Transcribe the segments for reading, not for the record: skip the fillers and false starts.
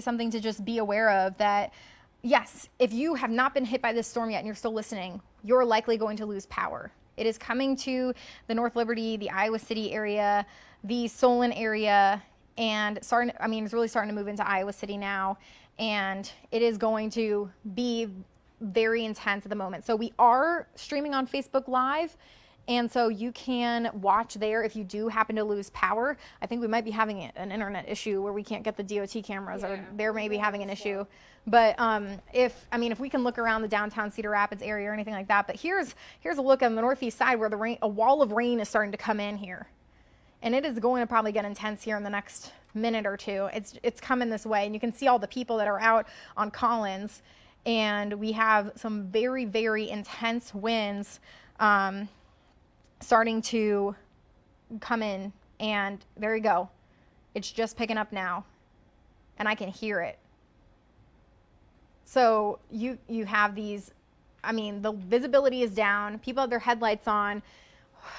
something to just be aware of, that yes, if you have not been hit by this storm yet and you're still listening, you're likely going to lose power. It is coming to the North Liberty, the Iowa City area, the Solon area, and it's really starting to move into Iowa City now, and it is going to be very intense at the moment. So we are streaming on Facebook Live, and so you can watch there if you do happen to lose power. I think we might be having an internet issue where we can't get the DOT cameras, or they're maybe having an issue. But if we can look around the downtown Cedar Rapids area or anything like that. But here's a look on the northeast side where a wall of rain is starting to come in here. And it is going to probably get intense here in the next minute or two. It's coming this way. And you can see all the people that are out on Collins. And we have some very, very intense winds starting to come in. And there you go. It's just picking up now. And I can hear it. So you have these, the visibility is down. People have their headlights on.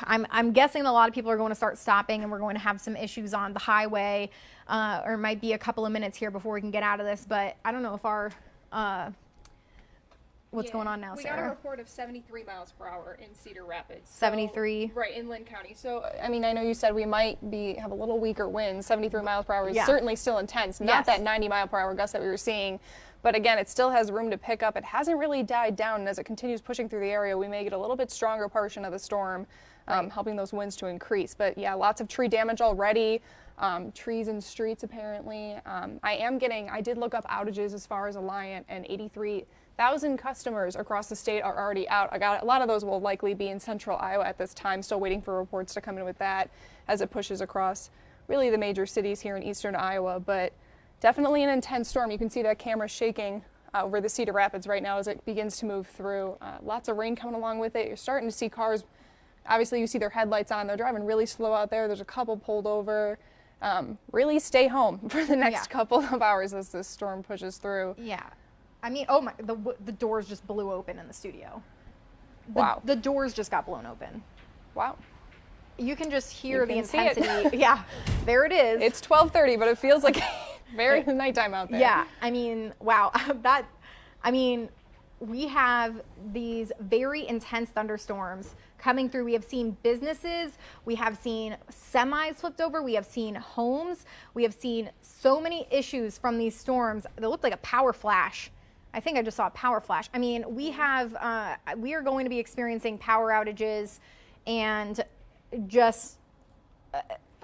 I'm guessing a lot of people are going to start stopping, and we're going to have some issues on the highway, or it might be a couple of minutes here before we can get out of this. But I don't know if our what's going on now, Sarah? We got a report of 73 miles per hour in Cedar Rapids. 73? Right, in Linn County. So, I know you said we might have a little weaker winds. 73 miles per hour is certainly still intense. Not that 90 mile per hour gust that we were seeing. But again, it still has room to pick up. It hasn't really died down, and as it continues pushing through the area, we may get a little bit stronger portion of the storm, helping those winds to increase. But yeah, lots of tree damage already, trees and streets apparently. I did look up outages as far as Alliant, and 83,000 customers across the state are already out. A lot of those will likely be in central Iowa at this time, still waiting for reports to come in with that as it pushes across really the major cities here in eastern Iowa. But definitely an intense storm. You can see that camera shaking over the Cedar Rapids right now as it begins to move through. Lots of rain coming along with it. You're starting to see cars. Obviously, you see their headlights on. They're driving really slow out there. There's a couple pulled over. Really stay home for the next couple of hours as this storm pushes through. Yeah. The doors just blew open in the studio. Wow. The doors just got blown open. Wow. You can just hear the intensity. Yeah, there it is. It's 12:30, but it feels like very nighttime out there. Yeah, wow. We have these very intense thunderstorms coming through. We have seen businesses, we have seen semis flipped over, we have seen homes, we have seen so many issues from these storms. They looked like a power flash. I think I just saw a power flash. We are going to be experiencing power outages, and just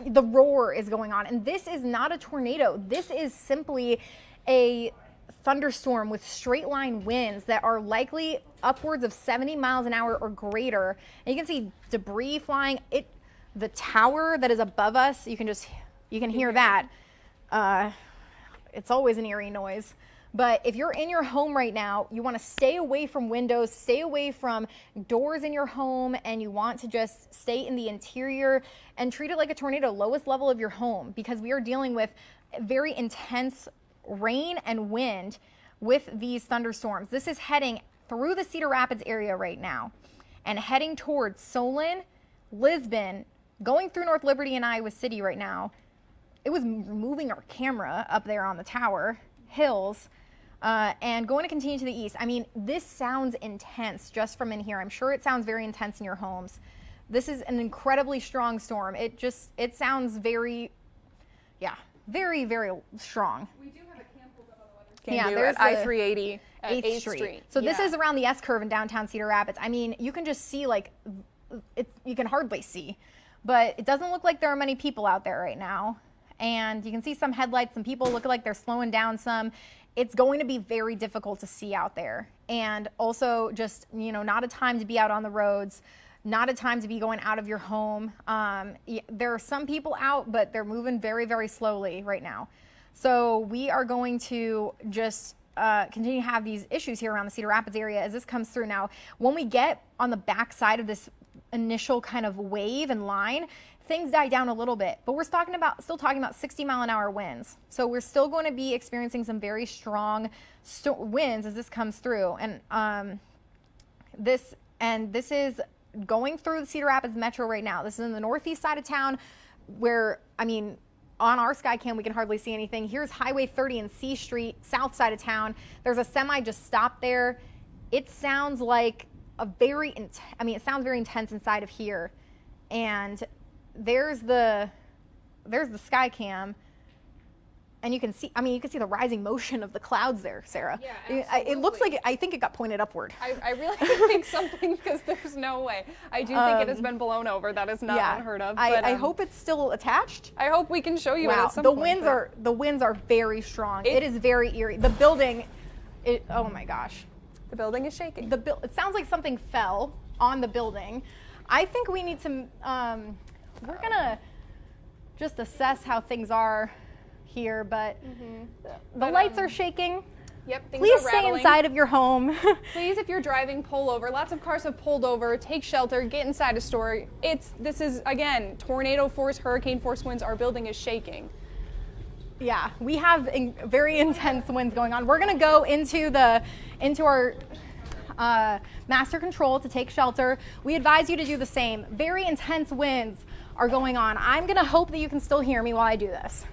the roar is going on. And this is not a tornado. This is simply a thunderstorm with straight line winds that are likely upwards of 70 miles an hour or greater. And you can see debris flying. The tower that is above us, you can hear that. It's always an eerie noise. But if you're in your home right now, you want to stay away from windows, stay away from doors in your home, and you want to just stay in the interior and treat it like a tornado, lowest level of your home, because we are dealing with very intense rain and wind with these thunderstorms. This is heading through the Cedar Rapids area right now and heading towards Solon, Lisbon, going through North Liberty and Iowa City right now. It was moving our camera up there on the tower, hills, and going to continue to the east. This sounds intense just from in here. I'm sure it sounds very intense in your homes. This is an incredibly strong storm. It sounds very, very, very strong. We do have a cam pulled up on the weather at I-380 at 8th Street. So this is around the S-curve in downtown Cedar Rapids. You can just see, you can hardly see, but it doesn't look like there are many people out there right now. And you can see some headlights, some people look like they're slowing down some. It's going to be very difficult to see out there. And also just, not a time to be out on the roads, not a time to be going out of your home. There are some people out, but they're moving very, very slowly right now. So we are going to just continue to have these issues here around the Cedar Rapids area as this comes through. Now, when we get on the back side of this initial kind of wave and line, things die down a little bit, but we're still talking about 60 mile an hour winds. So we're still going to be experiencing some very strong winds as this comes through. And this is going through the Cedar Rapids metro right now. This is in the northeast side of town where, on our sky cam, we can hardly see anything. Here's Highway 30 and C Street, south side of town. There's a semi just stopped there. It sounds like a it sounds very intense inside of here. And there's the sky cam. And you can see, you can see the rising motion of the clouds there, Sarah. Yeah, absolutely. It looks like, I think it got pointed upward. I really think something, because there's no way. I do think it has been blown over. That is not unheard of. But, I hope it's still attached. I hope we can show you it at some the point. winds are very strong. It is very eerie. The building, oh my gosh. The building is shaking. It sounds like something fell on the building. I think we need to, we're gonna just assess how things are here, but the lights are shaking. Yep, things Please are stay rattling. inside of your home. Please, if you're driving, pull over. Lots of cars have pulled over. Take shelter. Get inside a store. This is again tornado force, hurricane force winds. Our building is shaking. Yeah, we have very intense winds going on. We're gonna go into our master control to take shelter. We advise you to do the same. Very intense winds are going on. I'm gonna hope that you can still hear me while I do this.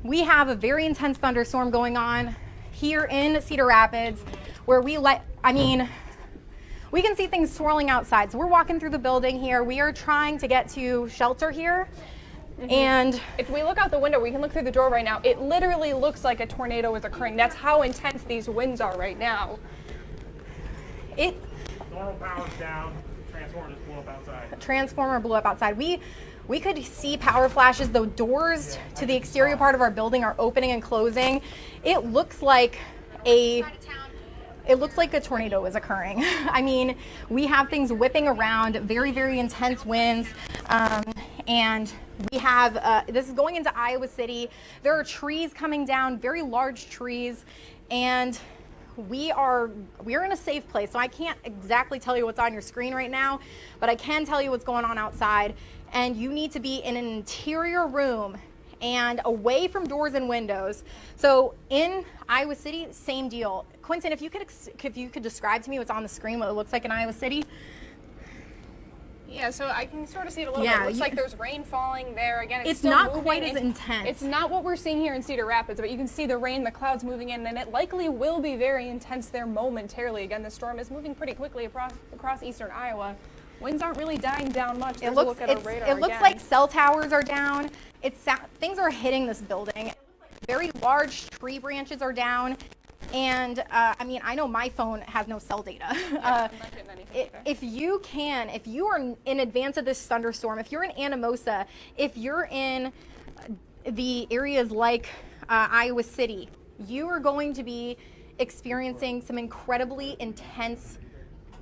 We have a very intense thunderstorm going on here in Cedar Rapids, where we can see things swirling outside. So we're walking through the building here. We are trying to get to shelter here. And if we look out the window, we can look through the door right now. It literally looks like a tornado is occurring. That's how intense these winds are right now. Normal power's down. Transformer just blew up outside. Transformer blew up outside. We could see power flashes. The doors to the exterior part of our building are opening and closing. It looks like a tornado is occurring. We have things whipping around, very, very intense winds. And we have, this is going into Iowa City. There are trees coming down, very large trees. And we're in a safe place. So I can't exactly tell you what's on your screen right now, but I can tell you what's going on outside. And you need to be in an interior room and away from doors and windows. So in Iowa City, same deal. Quentin, if you could describe to me what's on the screen, what it looks like in Iowa City. Yeah, so I can sort of see it a little bit. It looks like there's rain falling there. Again, it's still not moving. quite as intense. It's not what we're seeing here in Cedar Rapids, but you can see the rain, the clouds moving in, and it likely will be very intense there momentarily. Again, the storm is moving pretty quickly across eastern Iowa. Winds aren't really dying down much. It looks like cell towers are down. Things are hitting this building. Very large tree branches are down. And I know my phone has no cell data. I'm not getting anything if you are in advance of this thunderstorm, if you're in Anamosa, if you're in the areas like Iowa City, you are going to be experiencing some incredibly intense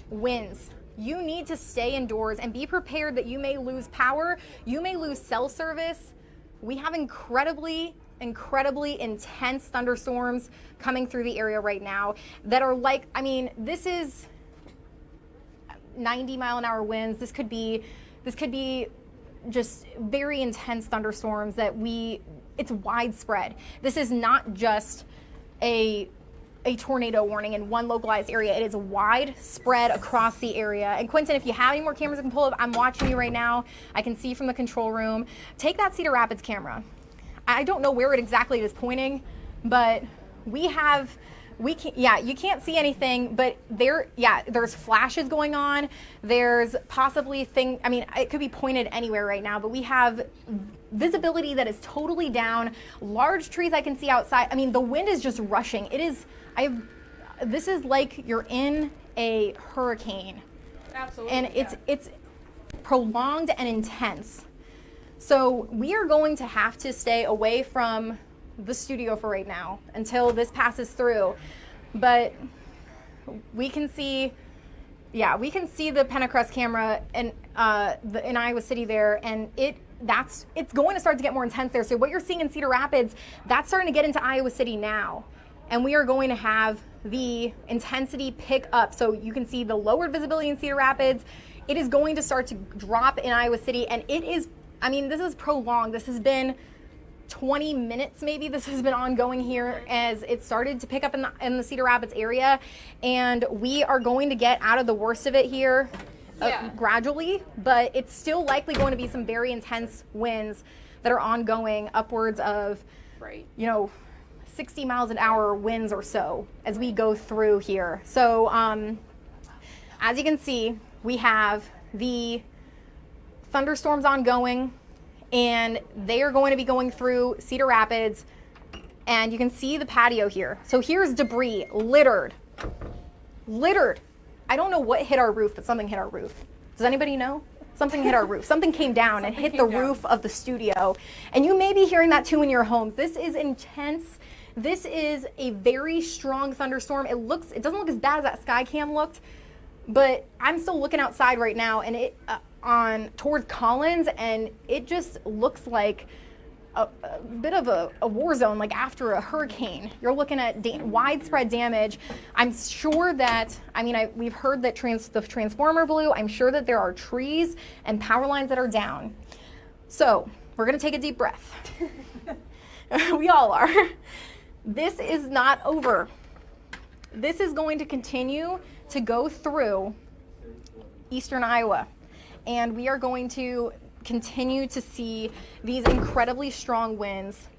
winds. You need to stay indoors and be prepared that you may lose power, you may lose cell service. We have incredibly intense thunderstorms coming through the area right now that are this is 90-mile-an-hour winds. This could be just very intense thunderstorms it's widespread. This is not just a tornado warning in one localized area. It is widespread across the area. And Quentin, if you have any more cameras that can pull up, I'm watching you right now. I can see from the control room. Take that Cedar Rapids camera. I don't know where exactly it is pointing, but you can't see anything, but there's flashes going on. There's possibly it could be pointed anywhere right now, but we have visibility that is totally down. Large trees I can see outside. The wind is just rushing. This is like you're in a hurricane. Absolutely. And it's prolonged and intense. So we are going to have to stay away from the studio for right now until this passes through. But we can see the Pentacrest camera and in Iowa City there, and it's going to start to get more intense there. So what you're seeing in Cedar Rapids, that's starting to get into Iowa City now. And we are going to have the intensity pick up. So you can see the lowered visibility in Cedar Rapids. It is going to start to drop in Iowa City, and this is prolonged. This has been 20 minutes maybe. This has been ongoing here as it started to pick up in the Cedar Rapids area. And we are going to get out of the worst of it here gradually, but it's still likely going to be some very intense winds that are ongoing, upwards of, Right. 60 miles an hour winds or so as we go through here. So as you can see, we have the thunderstorms ongoing, and they are going to be going through Cedar Rapids, and you can see the patio here. So here's debris littered. I don't know what hit our roof, but something hit our roof. Does anybody know? Something hit our roof. Something came down and hit the roof of the studio. And you may be hearing that too in your homes. This is intense. This is a very strong thunderstorm. It doesn't look as bad as that sky cam looked, but I'm still looking outside right now, and it towards Collins, and it just looks like a bit of a war zone, like after a hurricane. You're looking at widespread damage. I'm sure that, we've heard that the transformer blew. I'm sure that there are trees and power lines that are down. So we're gonna take a deep breath. We all are. This is not over. This is going to continue to go through eastern Iowa, and we are going to continue to see these incredibly strong winds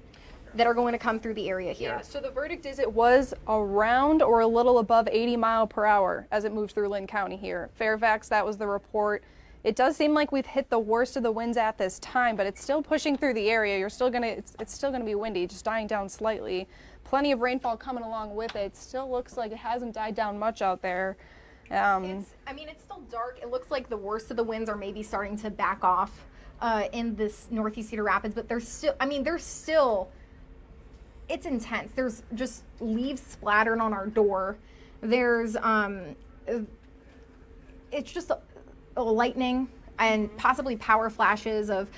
that are going to come through the area here. Yeah, so the verdict is it was around or a little above 80 mile per hour as it moved through Linn County here. Fairfax, that was the report. It does seem like we've hit the worst of the winds at this time, but it's still pushing through the area. It's still gonna be windy, just dying down slightly. Plenty of rainfall coming along with it. It still looks like it hasn't died down much out there. It's still dark. It looks like the worst of the winds are maybe starting to back off in this northeast Cedar Rapids, but there's still, it's intense. There's just leaves splattered on our door. There's, it's just a lightning and possibly power flashes of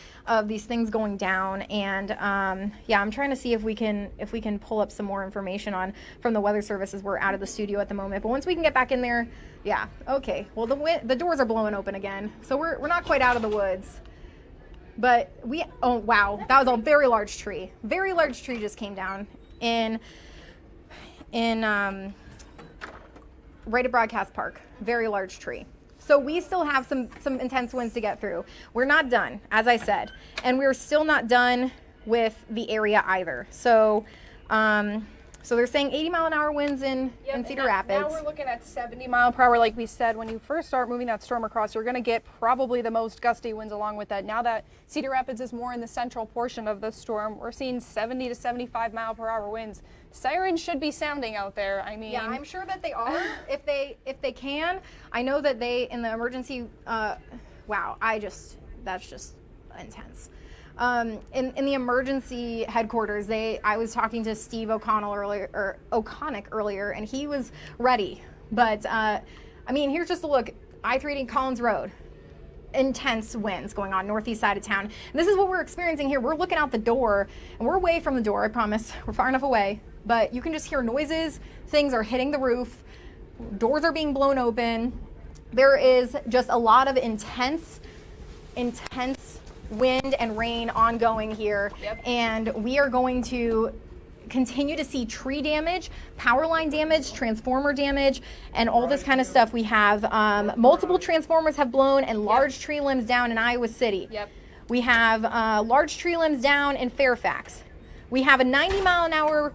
these things going down. And I'm trying to see if we can pull up some more information from the Weather Service as we're out of the studio at the moment. But once we can get back in there, yeah, okay. Well, the doors are blowing open again, so we're not quite out of the woods. But oh wow, that was a very large tree. Very large tree just came down in right at Broadcast Park. Very large tree. So we still have some intense winds to get through. We're not done, as I said, and we're still not done with the area either. So so they're saying 80 mile an hour winds in Cedar Rapids. Now we're looking at 70 mile per hour. Like we said, when you first start moving that storm across, you're going to get probably the most gusty winds along with that. Now that Cedar Rapids is more in the central portion of the storm, we're seeing 70 to 75 mile per hour winds. Sirens should be sounding out there. Yeah, I'm sure that they are if they can. I know that they in the emergency. That's just intense. In the emergency headquarters, I was talking to Steve O'Connick earlier, and he was ready. But here's just a look. I-380 Collins Road, intense winds going on northeast side of town. And this is what we're experiencing here. We're looking out the door, and we're away from the door. I promise, we're far enough away. But you can just hear noises. Things are hitting the roof. Doors are being blown open. There is just a lot of intense wind and rain ongoing here. Yep. And we are going to continue to see tree damage, power line damage, transformer damage, and all this kind of stuff. We have multiple transformers have blown and large tree limbs down in Iowa City. Yep. We have large tree limbs down in Fairfax. We have a 90 mile an hour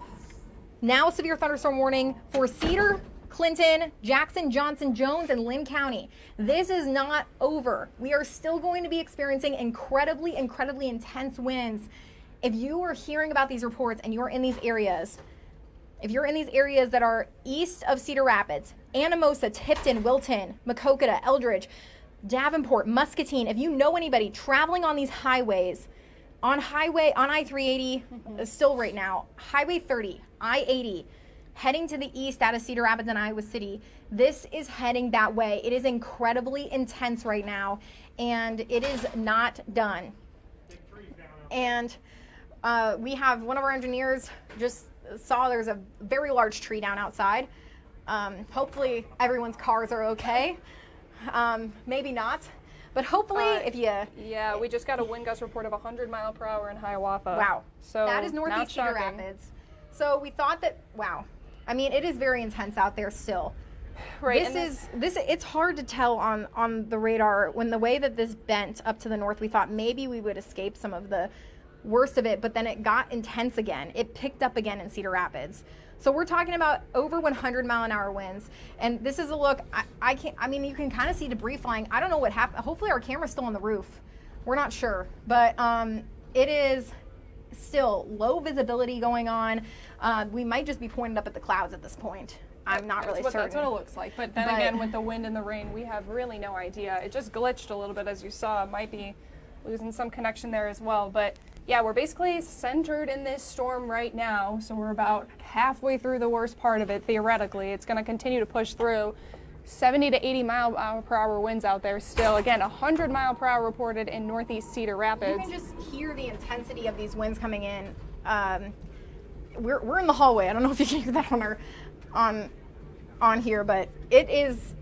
now severe thunderstorm warning for Cedar, Clinton, Jackson, Johnson, Jones, and Linn County. This is not over. We are still going to be experiencing incredibly intense winds. If you are hearing about these reports and you're in these areas, if you're in these areas that are east of Cedar Rapids, Anamosa, Tipton, Wilton, Maquoketa, Eldridge, Davenport, Muscatine, if you know anybody traveling on these highways, on I-380, still right now, Highway 30, I-80, heading to the east out of Cedar Rapids and Iowa City, this is heading that way. It is incredibly intense right now, and it is not done. And we have one of our engineers just saw there's a very large tree down outside. Hopefully everyone's cars are okay. Maybe not. But hopefully, Yeah, we just got a wind gust report of 100 mile per hour in Hiawatha. Wow. So that is northeast Cedar Rapids. So we thought that, wow. It is very intense out there still. Right. It's hard to tell on the radar when the way that this bent up to the north, we thought maybe we would escape some of the worst of it, but then it got intense again. It picked up again in Cedar Rapids. So we're talking about over 100-mile-an-hour winds. And this is a look, I mean, you can kind of see debris flying. I don't know what happened. Hopefully our camera's still on the roof. We're not sure, but it is still low visibility going on. We might just be pointed up at the clouds at this point. I'm not really certain. That's what it looks like. But then again, with the wind and the rain, we have really no idea. It just glitched a little bit, as you saw. It might be losing some connection there as well. But yeah, we're basically centered in this storm right now. So we're about halfway through the worst part of it, theoretically. It's going to continue to push through. 70 to 80 mile per hour winds out there still. Again, 100 mile per hour reported in northeast Cedar Rapids. You can just hear the intensity of these winds coming in. We're in the hallway. I don't know if you can hear that on here, but it is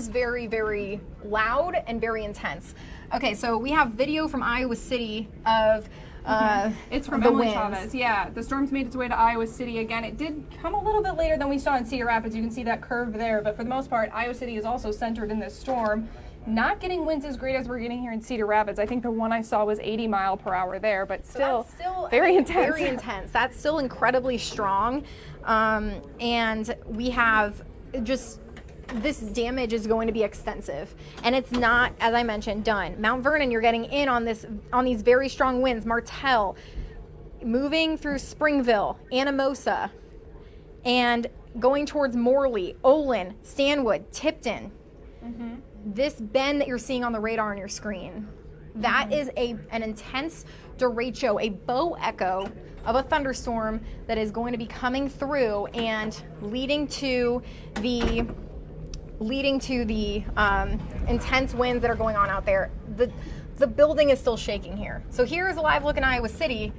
very, very loud and very intense. Okay, so we have video from Iowa City of it's from the Emily winds. Chavez. Yeah, the storm's made its way to Iowa City again. It did come a little bit later than we saw in Cedar Rapids. You can see that curve there, but for the most part, Iowa City is also centered in this storm. Not getting winds as great as we're getting here in Cedar Rapids. I think the one I saw was 80 mile per hour there, but still very intense. Very intense. That's still incredibly strong. And we have just, this damage is going to be extensive, and it's not, as I mentioned, done. Mount Vernon, you're getting in on these very strong winds. Martell, moving through Springville, Anamosa, and going towards Morley, Olin, Stanwood, Tipton. This bend that you're seeing on the radar on your screen, that is an intense derecho, a bow echo of a thunderstorm that is going to be coming through and leading to the intense winds that are going on out there. The building is still shaking here. So here is a live look in Iowa City,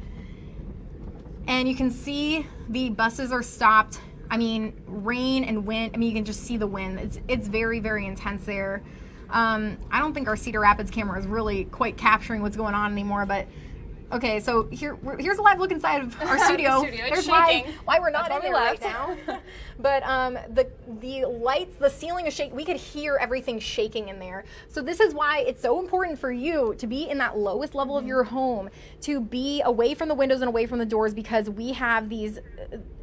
and you can see the buses are stopped. I mean, rain and wind, I mean, you can just see the wind. It's very, very intense there. I don't think our Cedar Rapids camera is really quite capturing what's going on anymore, but okay, so here's a live look inside of our studio. There's why we're not in there right now. But the lights, the ceiling is shaking. We could hear everything shaking in there. So this is why it's so important for you to be in that lowest level of your home, to be away from the windows and away from the doors, because we have these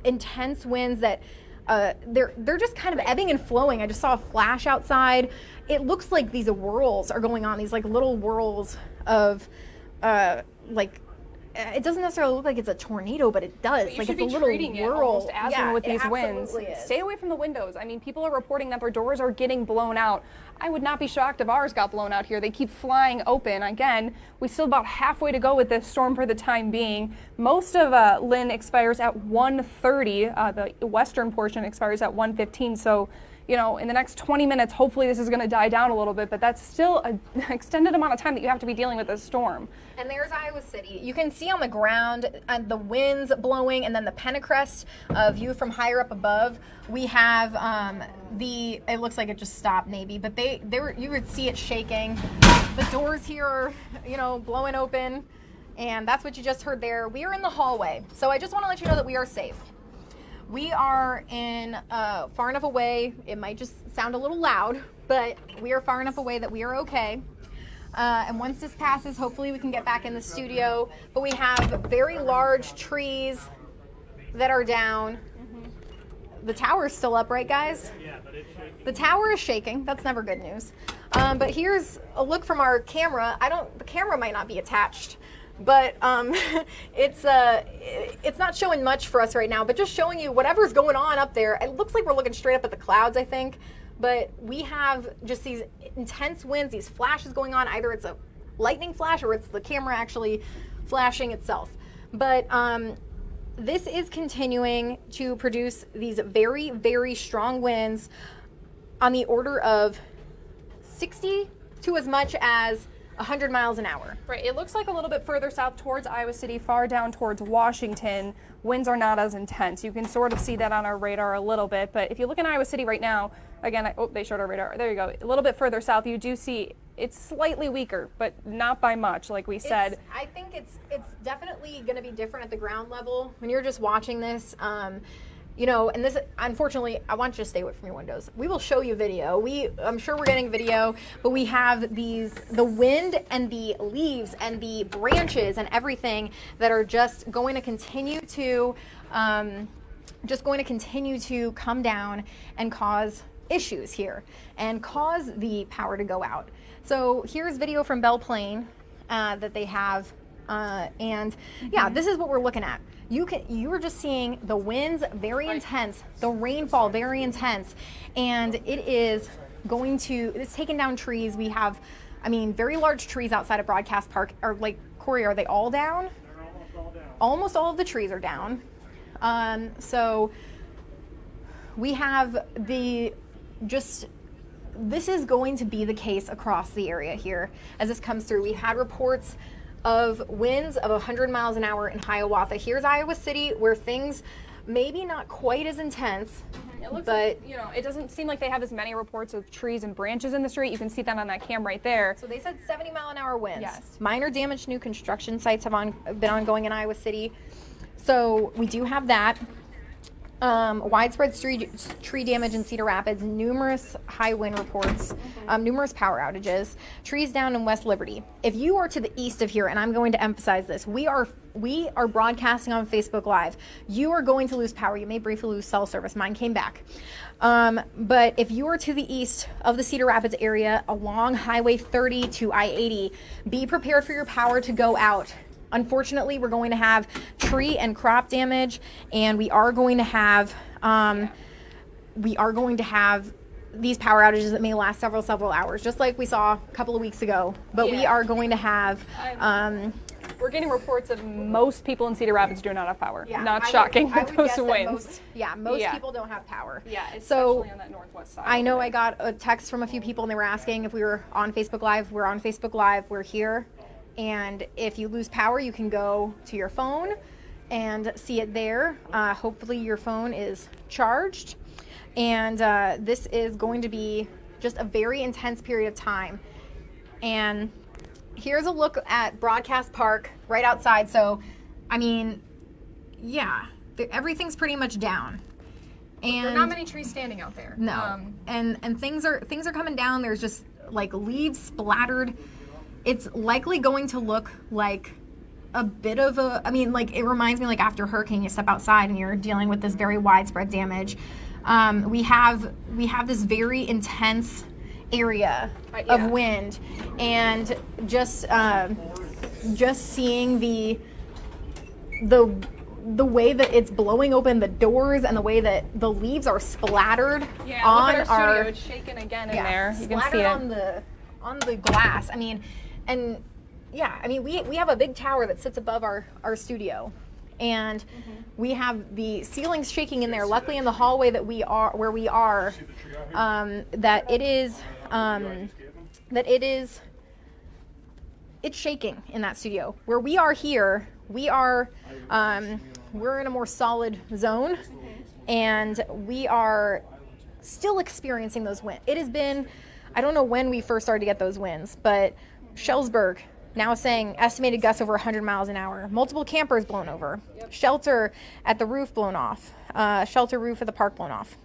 intense winds that they're just kind of ebbing and flowing. I just saw a flash outside. It looks like these whirls are going on, these like little whirls of it doesn't necessarily look like it's a tornado, but it does. You like should it's be a little treating it whirl. almost as one with these winds. Is. Stay away from the windows. I mean, people are reporting that their doors are getting blown out. I would not be shocked if ours got blown out here. They keep flying open. Again, we still about halfway to go with this storm for the time being. Most of Linn expires at 1:30. The western portion expires at 1:15. So, you know, in the next 20 minutes, hopefully this is going to die down a little bit, but that's still an extended amount of time that you have to be dealing with this storm. And there's Iowa City. You can see on the ground the winds blowing, and then the Pentecrest view from higher up above. We have it looks like it just stopped maybe, but you would see it shaking. The doors here are, blowing open, and that's what you just heard there. We are in the hallway. So I just want to let you know that we are safe. We are in far enough away, it might just sound a little loud, but we are far enough away that we are okay. And once this passes, hopefully we can get back in the studio. But we have very large trees that are down. The tower is still up, right, guys? Yeah, but it's shaking. The tower is shaking. That's never good news. But here's a look from our camera. The camera might not be attached, but it's not showing much for us right now, but just showing you whatever's going on up there. It looks like we're looking straight up at the clouds, I think, but we have just these intense winds, these flashes going on. Either it's a lightning flash or it's the camera actually flashing itself. But this is continuing to produce these very, very strong winds on the order of 60 to as much as 100 miles an hour. Right, it looks like a little bit further south towards Iowa City, far down towards Washington, winds are not as intense. You can sort of see that on our radar a little bit, but if you look in Iowa City right now, again, they showed our radar, there you go, a little bit further south, you do see it's slightly weaker, but not by much, like we said. I think it's definitely going to be different at the ground level. When you're just watching this, you know, and this, unfortunately, I want you to stay away from your windows. We will show you video. I'm sure we're getting video, but we have the wind and the leaves and the branches and everything that are just going to continue to, come down and cause issues here and cause the power to go out. So here's video from Belle Plaine that they have, and yeah, this is what we're looking at. You are just seeing the winds very intense, the rainfall very intense, and it's taking down trees. We have, I mean, very large trees outside of Broadcast Park. Or like, Corey, are they all down? They're almost all down. Almost all of the trees are down. So we have this is going to be the case across the area here as this comes through. We had reports of winds of 100 miles an hour in Hiawatha. Here's Iowa City, where things maybe not quite as intense. It looks but like, you know, it doesn't seem like they have as many reports of trees and branches in the street. You can see that on that cam right there. So they said 70 mile an hour winds. Yes. Minor damage, new construction sites have been ongoing in Iowa City. So we do have that. Widespread tree damage in Cedar Rapids, numerous high wind reports, numerous power outages, trees down in West Liberty. If you are to the east of here, and I'm going to emphasize this, we are broadcasting on Facebook Live. You are going to lose power. You may briefly lose cell service. Mine came back. But if you are to the east of the Cedar Rapids area along Highway 30 to I-80, be prepared for your power to go out. Unfortunately, we're going to have tree and crop damage, and we are going to have these power outages that may last several hours, just like we saw a couple of weeks ago. But we are going to have. We're getting reports of most people in Cedar Rapids do not have power. Yeah, not shocking with those winds. Most people don't have power. Yeah, especially so on that northwest side. I know I got a text from a few people, and they were asking if we were on Facebook Live. We're on Facebook Live. We're here. And if you lose power, you can go to your phone and see it there. Hopefully your phone is charged. And this is going to be just a very intense period of time. And here's a look at Broadcast Park right outside. So, I mean, yeah, everything's pretty much down. And there are not many trees standing out there. No. And things are coming down. There's just like leaves splattered. It's likely going to look like a bit of it reminds me like after a hurricane, you step outside and you're dealing with this very widespread damage. We have this very intense area of wind, and just seeing the way that it's blowing open the doors and the way that the leaves are splattered on look at our studio. It's shaking again in there. You can see it on the glass. We have a big tower that sits above our studio, and we have the ceilings shaking in there. Luckily, in the hallway that we are, it's shaking in that studio. Where we are here, we're in a more solid zone, and we are still experiencing those winds. It has been, I don't know when we first started to get those winds, but Shellsburg now saying estimated gusts over 100 miles an hour. Multiple campers blown over. Shelter at the roof blown off. Shelter roof at the park blown off.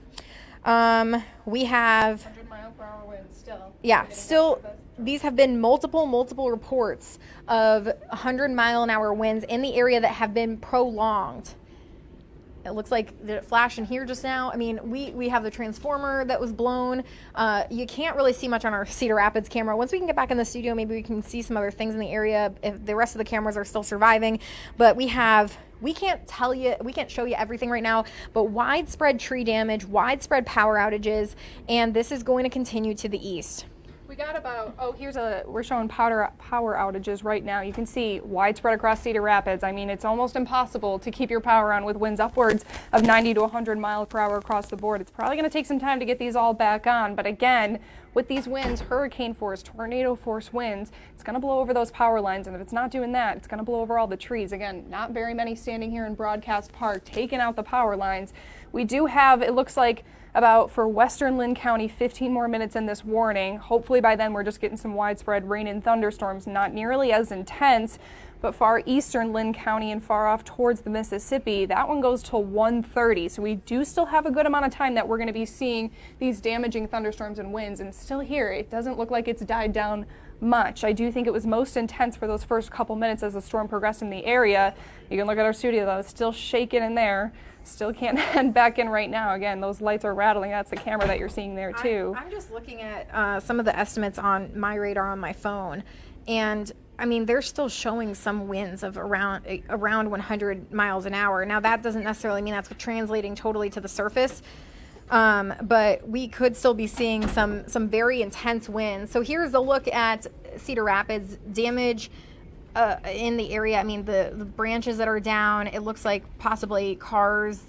We have 100 mile per hour winds still. Yeah, still these have been multiple reports of 100 mile an hour winds in the area that have been prolonged. It looks like, did it flash in here just now? I mean, we have the transformer that was blown. You can't really see much on our Cedar Rapids camera. Once we can get back in the studio, maybe we can see some other things in the area if the rest of the cameras are still surviving. But we can't show you everything right now, but widespread tree damage, widespread power outages, and this is going to continue to the east. We got about, we're showing power outages right now. You can see widespread across Cedar Rapids. I mean, it's almost impossible to keep your power on with winds upwards of 90 to 100 miles per hour across the board. It's probably going to take some time to get these all back on. But again, with these winds, hurricane force, tornado force winds, it's going to blow over those power lines. And if it's not doing that, it's going to blow over all the trees. Again, not very many standing here in Broadcast Park, taking out the power lines. We do have, it looks like, about for western Linn County, 15 more minutes in this warning. Hopefully by then we're just getting some widespread rain and thunderstorms, not nearly as intense, But far eastern Linn County and far off towards the Mississippi, that one goes till 1:30. So we do still have a good amount of time that we're going to be seeing these damaging thunderstorms and winds. And still here, it doesn't look like it's died down much. I do think it was most intense for those first couple minutes as the storm progressed in the area. You can look at our studio though, it's still shaking in there. Still can't head back in right now. Again, those lights are rattling. That's the camera that you're seeing there too. I'm just looking at some of the estimates on my radar on my phone, and I mean, they're still showing some winds of around 100 miles an hour. Now, that doesn't necessarily mean that's translating totally to the surface, but we could still be seeing some very intense winds. So here's a look at Cedar Rapids damage in the area. I mean, the branches that are down, it looks like possibly cars,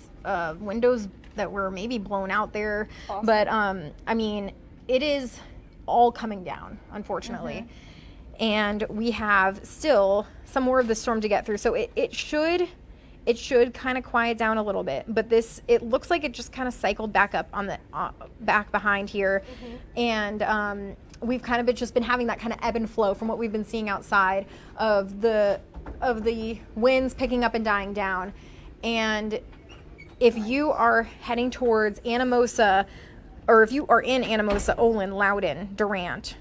windows that were maybe blown out there. Awesome. But I mean, it is all coming down, unfortunately. And we have still some more of the storm to get through. So it should kind of quiet down a little bit, but it looks like it just kind of cycled back up on the back behind here. And we've kind of just been having that kind of ebb and flow from what we've been seeing outside of the winds picking up and dying down. And if you are heading towards Anamosa, or if you are in Anamosa, Olin, Loudon, Durant,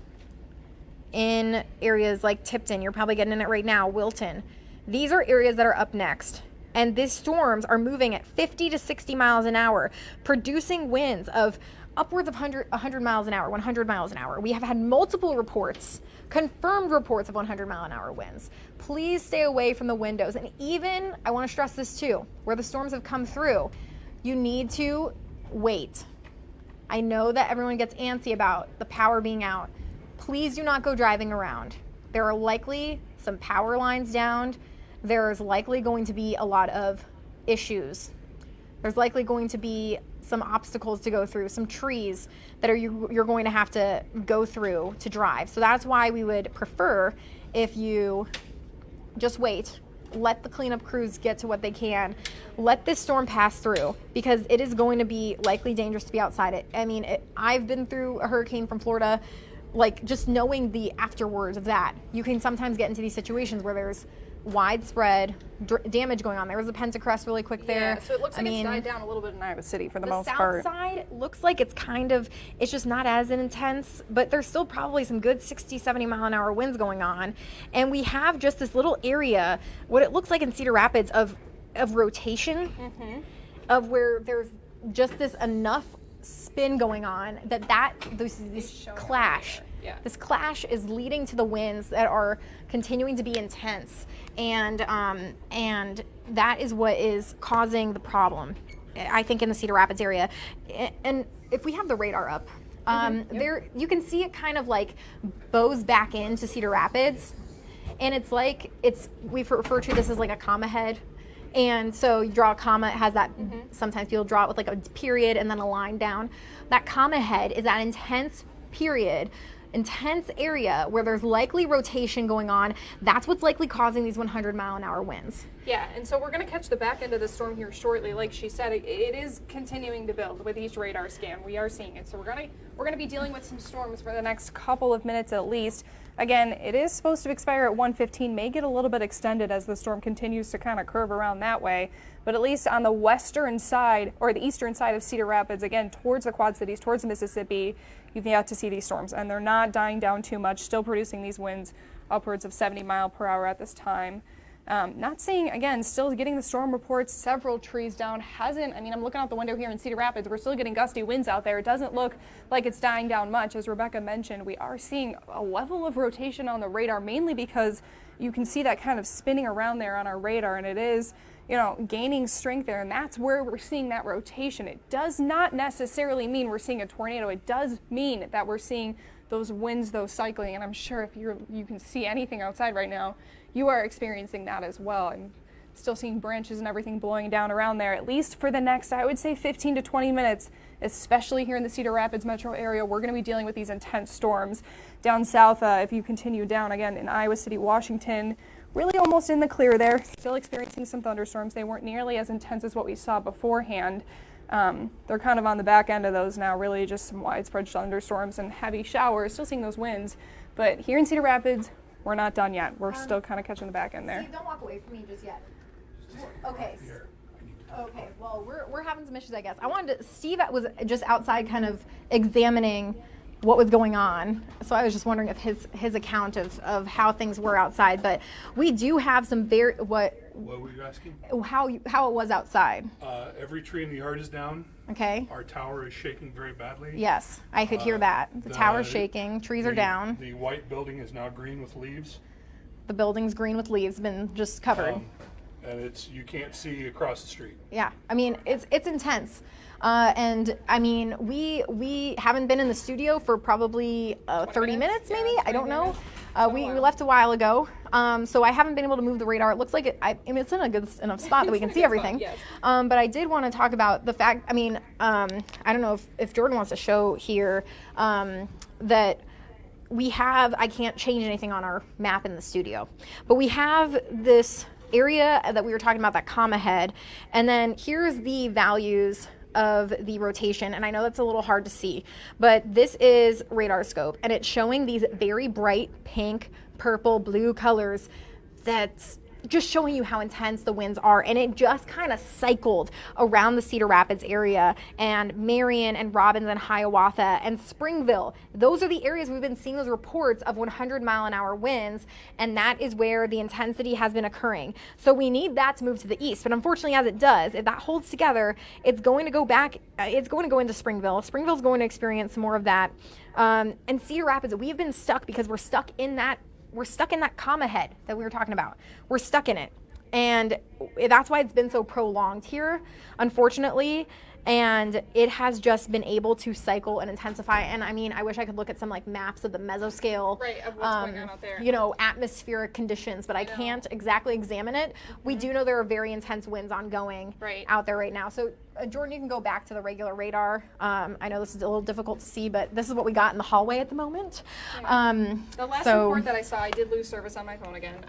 in areas like Tipton, you're probably getting in it right now, Wilton, these are areas that are up next. And these storms are moving at 50 to 60 miles an hour, producing winds of upwards of 100 miles an hour, 100 miles an hour. We have had multiple reports, confirmed reports of 100 mile an hour winds. Please stay away from the windows. And even, I want to stress this too, where the storms have come through, you need to wait. I know that everyone gets antsy about the power being out. Please do not go driving around. There are likely some power lines down. There's likely going to be a lot of issues. There's likely going to be some obstacles to go through, some trees that you're going to have to go through to drive. So that's why we would prefer if you just wait, let the cleanup crews get to what they can, let this storm pass through, because it is going to be likely dangerous to be outside it. I mean, I've been through a hurricane from Florida. Like, just knowing the afterwards of that, you can sometimes get into these situations where there's widespread damage going on. There was a Pentacrest really quick there. Yeah, so it looks like it's died down a little bit in Iowa City for the most part. part. The south side looks like it's just not as intense, but there's still probably some good 60, 70 mile an hour winds going on. And we have just this little area, what it looks like in Cedar Rapids of rotation, of where there's just this enough spin going on this clash. Yeah. This clash is leading to the winds that are continuing to be intense, and that is what is causing the problem, I think, in the Cedar Rapids area. And if we have the radar up, there you can see it kind of like bows back into Cedar Rapids, and it's like we refer to this as like a comma head. And so you draw a comma, it has that, sometimes people draw it with like a period and then a line down. That comma head is that intense period, intense area where there's likely rotation going on. That's what's likely causing these 100 mile an hour winds. Yeah, and so we're going to catch the back end of the storm here shortly. Like she said, it is continuing to build with each radar scan. We are seeing it. So we're going to be dealing with some storms for the next couple of minutes at least. Again, it is supposed to expire at 1:15, may get a little bit extended as the storm continues to kind of curve around that way. But at least on the western side, or the eastern side of Cedar Rapids, again, towards the Quad Cities, towards the Mississippi, you've yet to see these storms. And they're not dying down too much, still producing these winds upwards of 70 miles per hour at this time. Not seeing, again, still getting the storm reports, several trees down. I'm looking out the window here in Cedar Rapids. We're still getting gusty winds out there. It doesn't look like it's dying down much. As Rebecca mentioned, we are seeing a level of rotation on the radar, mainly because you can see that kind of spinning around there on our radar, and it is, gaining strength there, and that's where we're seeing that rotation. It does not necessarily mean we're seeing a tornado. It does mean that we're seeing those winds, those cycling, and I'm sure if you can see anything outside right now, you are experiencing that as well. I'm still seeing branches and everything blowing down around there, at least for the next, I would say, 15 to 20 minutes, especially here in the Cedar Rapids metro area. We're going to be dealing with these intense storms. Down south, if you continue down, again, in Iowa City, Washington, really almost in the clear there, still experiencing some thunderstorms. They weren't nearly as intense as what we saw beforehand. They're kind of on the back end of those now, really just some widespread thunderstorms and heavy showers, still seeing those winds. But here in Cedar Rapids, we're not done yet. We're still kind of catching the back end there. Steve, don't walk away from me just yet. Okay. Okay, well, we're having some issues, I guess. Steve was just outside kind of examining what was going on. So I was just wondering if his account of how things were outside. But we do have some What were you asking? How it was outside. Every tree in the yard is down. Okay. Our tower is shaking very badly. Yes, I could hear that. The tower's shaking, trees are down. The white building is now green with leaves. The building's green with leaves, been just covered. And you can't see across the street. Yeah, I mean, it's intense. And I mean, we haven't been in the studio for probably 30 minutes maybe. I don't know. We left a while ago, so I haven't been able to move the radar. It looks like I mean, it's in a good enough spot that we can see everything. Yes. But I did want to talk about the fact. I mean, I don't know if Jordan wants to show here that we have. I can't change anything on our map in the studio, but we have this area that we were talking about, that comma head, and then here's the values of the rotation. And I know that's a little hard to see, but this is radar scope, and it's showing these very bright pink, purple, blue colors. That's just showing you how intense the winds are. And it just kind of cycled around the Cedar Rapids area and Marion and Robbins and Hiawatha and Springville. Those are the areas we've been seeing those reports of 100-mile-an-hour winds, and that is where the intensity has been occurring. So we need that to move to the east. But unfortunately, as it does, if that holds together, it's going to go back, it's going to go into Springville. Springville's going to experience more of that. And Cedar Rapids, we've been stuck because we're stuck in that comma head that we were talking about. We're stuck in it. And that's why it's been so prolonged here, unfortunately. And it has just been able to cycle and intensify. And I mean, I wish I could look at some like maps of the mesoscale, right, of what's going on out there. You know, atmospheric conditions, but I can't exactly examine it. We do know there are very intense winds ongoing out there right now. So Jordan, you can go back to the regular radar. I know this is a little difficult to see, but this is what we got in the hallway at the moment. The last report that I saw, I did lose service on my phone again.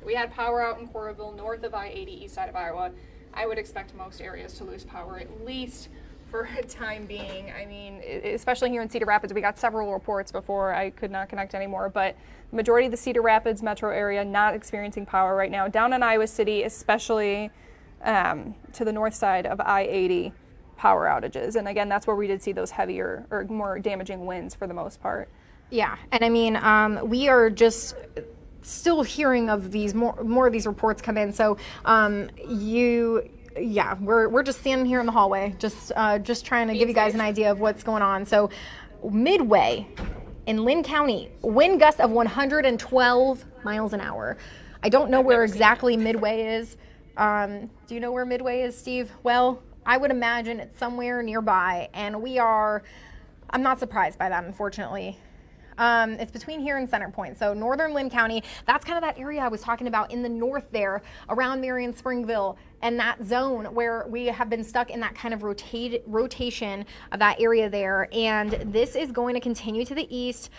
We had power out in Coralville, north of I-80, east side of Iowa. I would expect most areas to lose power, at least for a time being. I mean, especially here in Cedar Rapids, we got several reports before I could not connect anymore, but the majority of the Cedar Rapids metro area not experiencing power right now. Down in Iowa City, especially to the north side of I-80, power outages. And again, that's where we did see those heavier or more damaging winds for the most part. Yeah, and I mean, we are just still hearing of these more of these reports come in. So we're just standing here in the hallway, just trying to give you guys an idea of what's going on. So Midway in Linn County, wind gusts of 112 miles an hour. I don't know where exactly Midway is. Do you know where Midway is, Steve? Well, I would imagine it's somewhere nearby, and I'm not surprised by that, unfortunately. It's between here and Center Point. So northern Linn County, that's kind of that area I was talking about in the north there, around Marion, Springville, and that zone where we have been stuck in that kind of rotation of that area there. And this is going to continue to the east.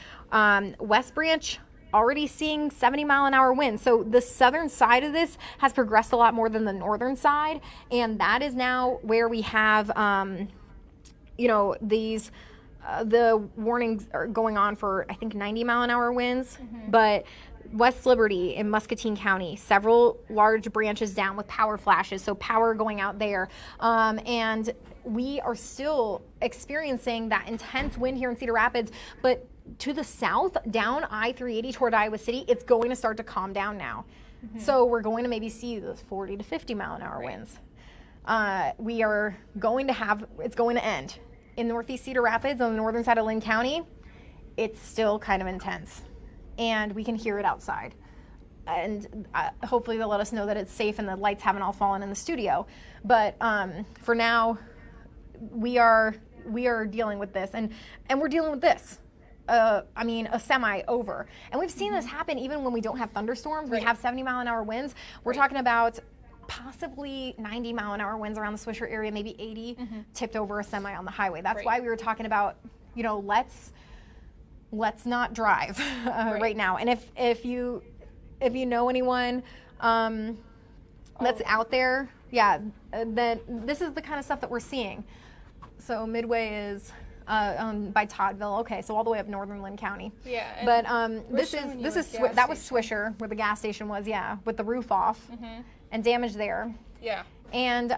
West Branch, already seeing 70-mile-an-hour winds. So the southern side of this has progressed a lot more than the northern side. And that is now where we have, these... the warnings are going on for, I think, 90-mile-an-hour winds, but West Liberty in Muscatine County, several large branches down with power flashes, so power going out there. And we are still experiencing that intense wind here in Cedar Rapids, but to the south, down I-380 toward Iowa City, it's going to start to calm down now. So we're going to maybe see those 40 to 50-mile-an-hour winds. We are going to it's going to end. In northeast Cedar Rapids, on the northern side of Linn County, it's still kind of intense, and we can hear it outside. And hopefully they'll let us know that it's safe and the lights haven't all fallen in the studio. But for now, we are dealing with this, and we're dealing with this. A semi over. And we've seen this happen even when we don't have thunderstorms. We have 70-mile-an-hour winds. We're talking about possibly 90-mile-an-hour winds around the Swisher area, maybe 80, tipped over a semi on the highway. That's why we were talking about, let's not drive right now. And if you know anyone that's out there, then this is the kind of stuff that we're seeing. So Midway is by Toddville. Okay, so all the way up northern Linn County. Yeah. But this is that was Swisher, where the gas station was. Yeah, with the roof off and damage there. Yeah. And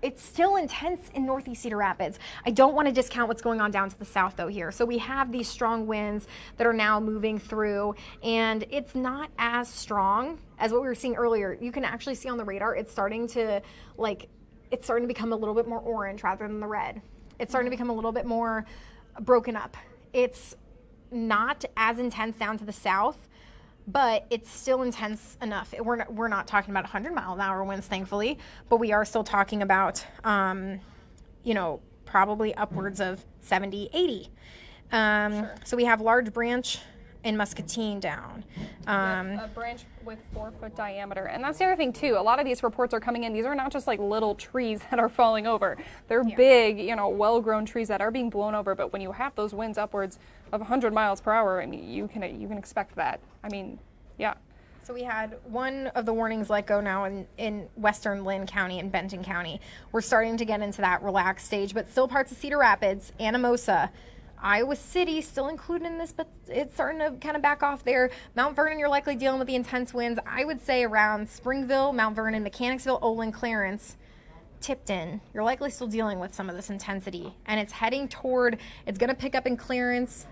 it's still intense in northeast Cedar Rapids. I don't want to discount what's going on down to the south though here. So we have these strong winds that are now moving through, and it's not as strong as what we were seeing earlier. You can actually see on the radar, it's starting to become a little bit more orange rather than the red. It's starting to become a little bit more broken up. It's not as intense down to the south, but it's still intense enough. We're not talking about 100-mile-an-hour winds, thankfully, but we are still talking about, probably upwards of 70, 80. Sure. So we have large branch in Muscatine down. A branch with 4-foot diameter. And that's the other thing too. A lot of these reports are coming in. These are not just like little trees that are falling over. They're big, well-grown trees that are being blown over. But when you have those winds upwards of 100 miles per hour, I mean, you can expect that. I mean, yeah. So we had one of the warnings let go now in western Linn County and Benton County. We're starting to get into that relaxed stage, but still parts of Cedar Rapids, Anamosa, Iowa City still included in this, but it's starting to kind of back off there. Mount Vernon, you're likely dealing with the intense winds. I would say around Springville, Mount Vernon, Mechanicsville, Olin, Clarence, Tipton, you're likely still dealing with some of this intensity. And it's heading toward, it's going to pick up in Clarence.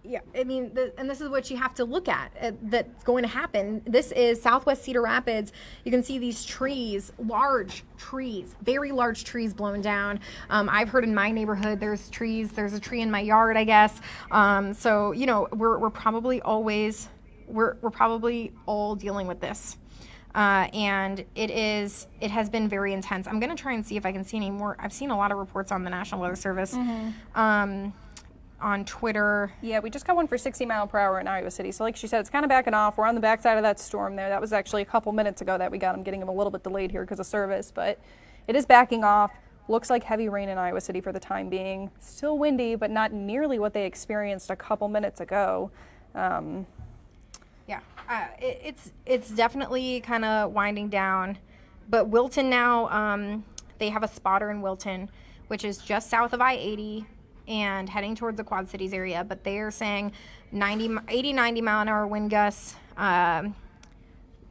Yeah, I mean, and this is what you have to look at that's going to happen. This is southwest Cedar Rapids. You can see these trees, large trees, very large trees blown down. I've heard in my neighborhood there's trees. There's a tree in my yard, I guess. So we're probably always we're probably all dealing with this. And it has been very intense. I'm going to try and see if I can see any more. I've seen a lot of reports on the National Weather Service. On Twitter. Yeah, we just got one for 60 mile per hour in Iowa City. So like she said, it's kind of backing off. We're on the backside of that storm there. That was actually a couple minutes ago that we got. I'm getting him a little bit delayed here because of service, but it is backing off. Looks like heavy rain in Iowa City for the time being. Still windy, but not nearly what they experienced a couple minutes ago. It's definitely kind of winding down. But Wilton now, they have a spotter in Wilton, which is just south of I-80. And heading towards the Quad Cities area, but they are saying 80, 90 mile an hour wind gusts,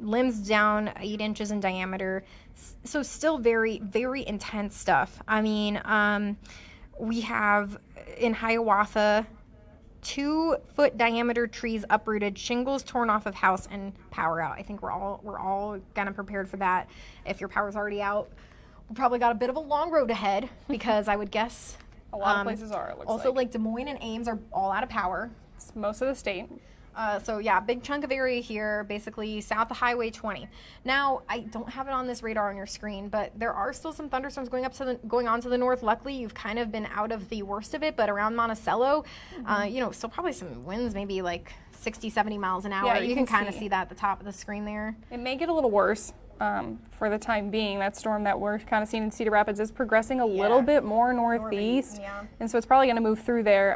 limbs down 8 inches in diameter. So still very, very intense stuff. I mean, we have in Hiawatha 2-foot diameter trees uprooted, shingles torn off of house, and power out. I think we're all kind of prepared for that. If your power's already out, we probably got a bit of a long road ahead because I would guess. A lot of places are, it looks also, like Des Moines and Ames are all out of power. It's most of the state. So yeah, big chunk of area here, basically south of Highway 20. Now, I don't have it on this radar on your screen, but there are still some thunderstorms going on to the north. Luckily, you've kind of been out of the worst of it, but around Monticello, still probably some winds, maybe like 60, 70 miles an hour. Yeah, you can kind of see that at the top of the screen there. It may get a little worse. For the time being, that storm that we're kind of seeing in Cedar Rapids is progressing a little bit more northeast, and so it's probably going to move through there.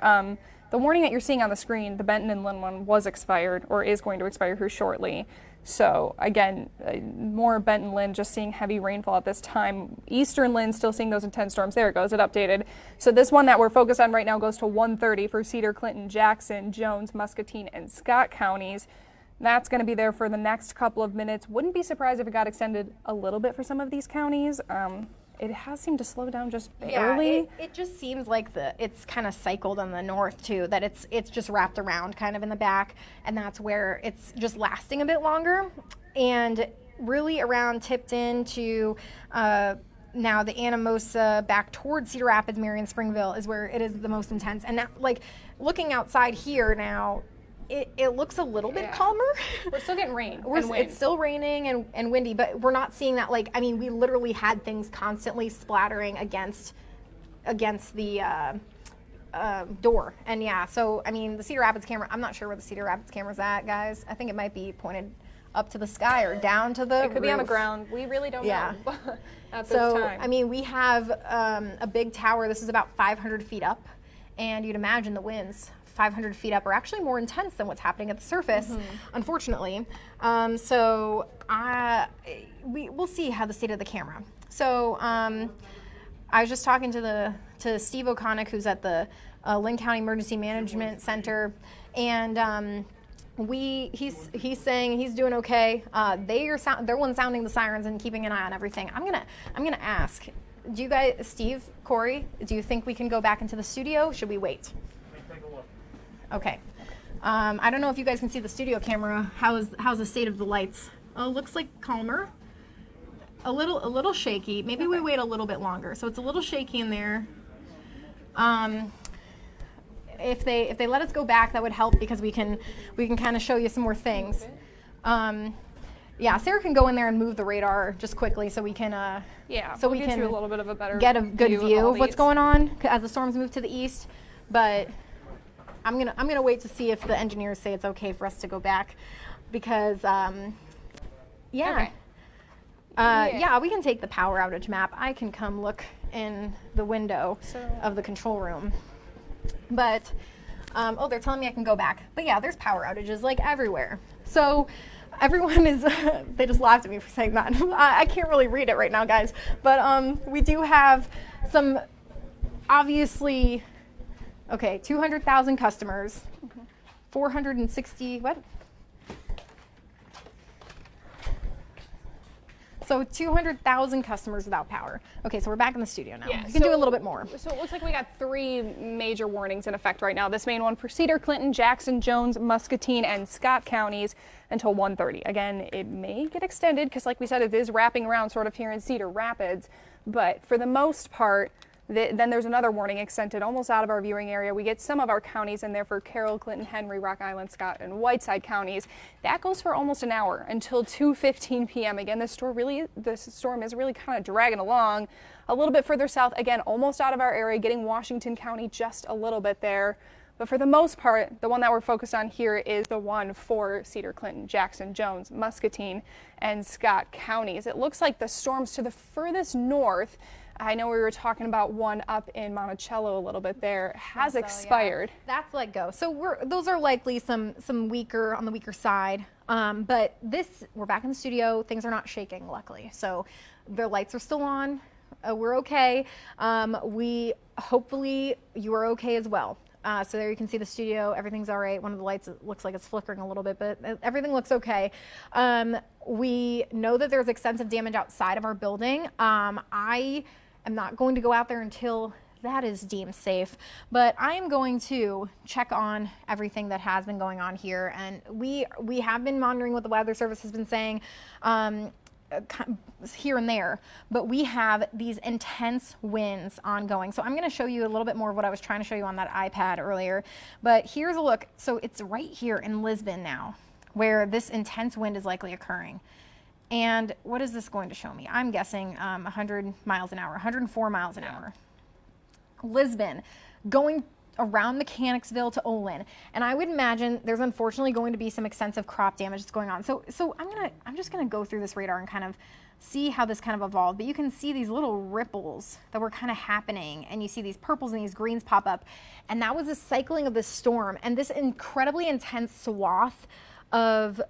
The warning that you're seeing on the screen, the Benton and Linn one, was expired or is going to expire here shortly. So again, more Benton Linn, just seeing heavy rainfall at this time. Eastern Linn still seeing those intense storms. There it goes, it updated. So this one that we're focused on right now goes to 130 for Cedar, Clinton, Jackson, Jones, Muscatine, and Scott counties. That's going to be there for the next couple of minutes. Wouldn't be surprised if it got extended a little bit for some of these counties. It has seemed to slow down just barely. Yeah, it just seems like it's kind of cycled on the north too, that it's just wrapped around kind of in the back, and that's where it's just lasting a bit longer. And really around Tipton to now the Anamosa back towards Cedar Rapids, Marion, Springville is where it is the most intense. And that, like, looking outside here now, it looks a little bit calmer. We're still getting rain and wind. It's still raining and windy, but we're not seeing that. Like, I mean, we literally had things constantly splattering against the door. And yeah, so I mean, the Cedar Rapids camera, I'm not sure where the Cedar Rapids camera's at, guys. I think it might be pointed up to the sky or down to the It could roof. be on the ground. We really don't know at this time. I mean, we have a big tower. This is about 500 feet up, and you'd imagine the winds 500 feet up are actually more intense than what's happening at the surface, unfortunately. We'll see how the state of the camera. So I was just talking to Steve O'Connick, who's at the Linn County Emergency Management Center, and he's saying he's doing okay. They're one sounding the sirens and keeping an eye on everything. I'm gonna ask, do you guys, Steve, Corey, do you think we can go back into the studio? Should we wait? Let me take a look. Okay. I don't know if you guys can see the studio camera. How's the state of the lights? Looks like calmer. A little shaky. Maybe we wait a little bit longer. So it's a little shaky in there. If they let us go back, that would help because we can kind of show you some more things. Yeah, Sarah can go in there and move the radar just quickly so we can we'll get you a little bit of a better get a good view of what's these. going on as the storms move to the east. But I'm gonna wait to see if the engineers say it's okay for us to go back because Okay. yeah, we can take the power outage map. I can come look in the window of the control room. But, they're telling me I can go back. But yeah, there's power outages like everywhere. So everyone is, they just laughed at me for saying that. I can't really read it right now, guys. But we do have some, obviously, 200,000 customers, 460, what? So 200,000 customers without power. Okay, so we're back in the studio now. Yeah, We can do a little bit more. So it looks like we got 3 major warnings in effect right now. This main one for Cedar, Clinton, Jackson, Jones, Muscatine, and Scott counties until 1:30. Again, it may get extended because like we said, it is wrapping around sort of here in Cedar Rapids. But for the most part, then there's another warning extended almost out of our viewing area. We get some of our counties in there for Carroll, Clinton, Henry, Rock Island, Scott, and Whiteside counties. That goes for almost an hour until 2:15 p.m. Again, this storm is really kind of dragging along a little bit further south. Again, almost out of our area, getting Washington County just a little bit there. But for the most part, the one that we're focused on here is the one for Cedar, Clinton, Jackson, Jones, Muscatine, and Scott counties. It looks like the storms to the furthest north, I know we were talking about one up in Monticello a little bit there, has expired. Yeah. That's let go. So those are likely some weaker, on the weaker side. But we're back in the studio. Things are not shaking, luckily. So the lights are still on. We're okay. Hopefully you are okay as well. So there you can see the studio. Everything's all right. One of the lights looks like it's flickering a little bit, but everything looks okay. We know that there's extensive damage outside of our building. I am not going to go out there until that is deemed safe, but I am going to check on everything that has been going on here. And we have been monitoring what the Weather Service has been saying here and there, but we have these intense winds ongoing. So I'm going to show you a little bit more of what I was trying to show you on that iPad earlier, but here's a look. So it's right here in Lisbon now where this intense wind is likely occurring. And what is this going to show me? I'm guessing 100 miles an hour, 104 miles an hour. Lisbon, going around Mechanicsville to Olin. And I would imagine there's unfortunately going to be some extensive crop damage that's going on. So I'm just gonna go through this radar and kind of see how this kind of evolved. But you can see these little ripples that were kind of happening, and you see these purples and these greens pop up. And that was the cycling of this storm and this incredibly intense swath of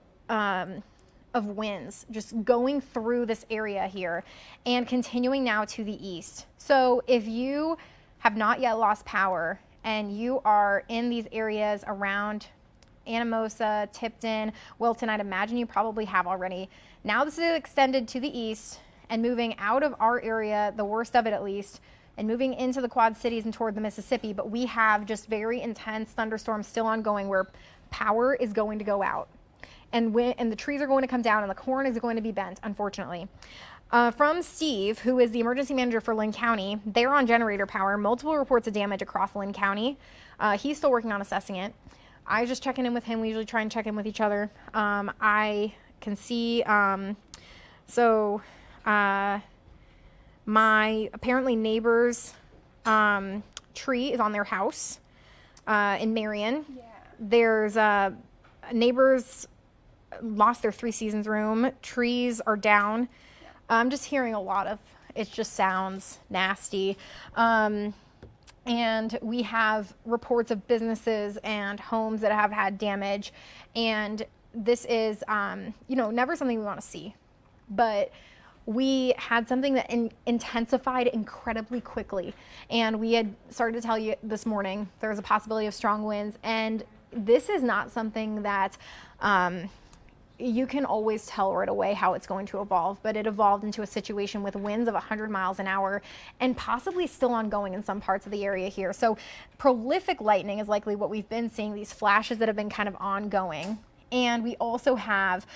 winds just going through this area here and continuing now to the east. So if you have not yet lost power and you are in these areas around Anamosa, Tipton, Wilton, I'd imagine you probably have already. Now this is extended to the east and moving out of our area, the worst of it at least, and moving into the Quad Cities and toward the Mississippi. But we have just very intense thunderstorms still ongoing where power is going to go out. And the trees are going to come down and the corn is going to be bent, unfortunately. From Steve, who is the emergency manager for Linn County, they're on generator power, multiple reports of damage across Linn County. He's still working on assessing it. I just checking in with him. We usually try and check in with each other. I can see, my apparently neighbor's tree is on their house in Marion. Yeah. There's neighbors lost their 3 Seasons room. Trees are down. I'm just hearing a lot of, it just sounds nasty. And we have reports of businesses and homes that have had damage. And this is, never something we want to see. But we had something that intensified incredibly quickly. And we had started to tell you this morning, there was a possibility of strong winds. And this is not something that you can always tell right away how it's going to evolve, but it evolved into a situation with winds of 100 miles an hour and possibly still ongoing in some parts of the area here. So prolific lightning is likely what we've been seeing, these flashes that have been kind of ongoing. And we also have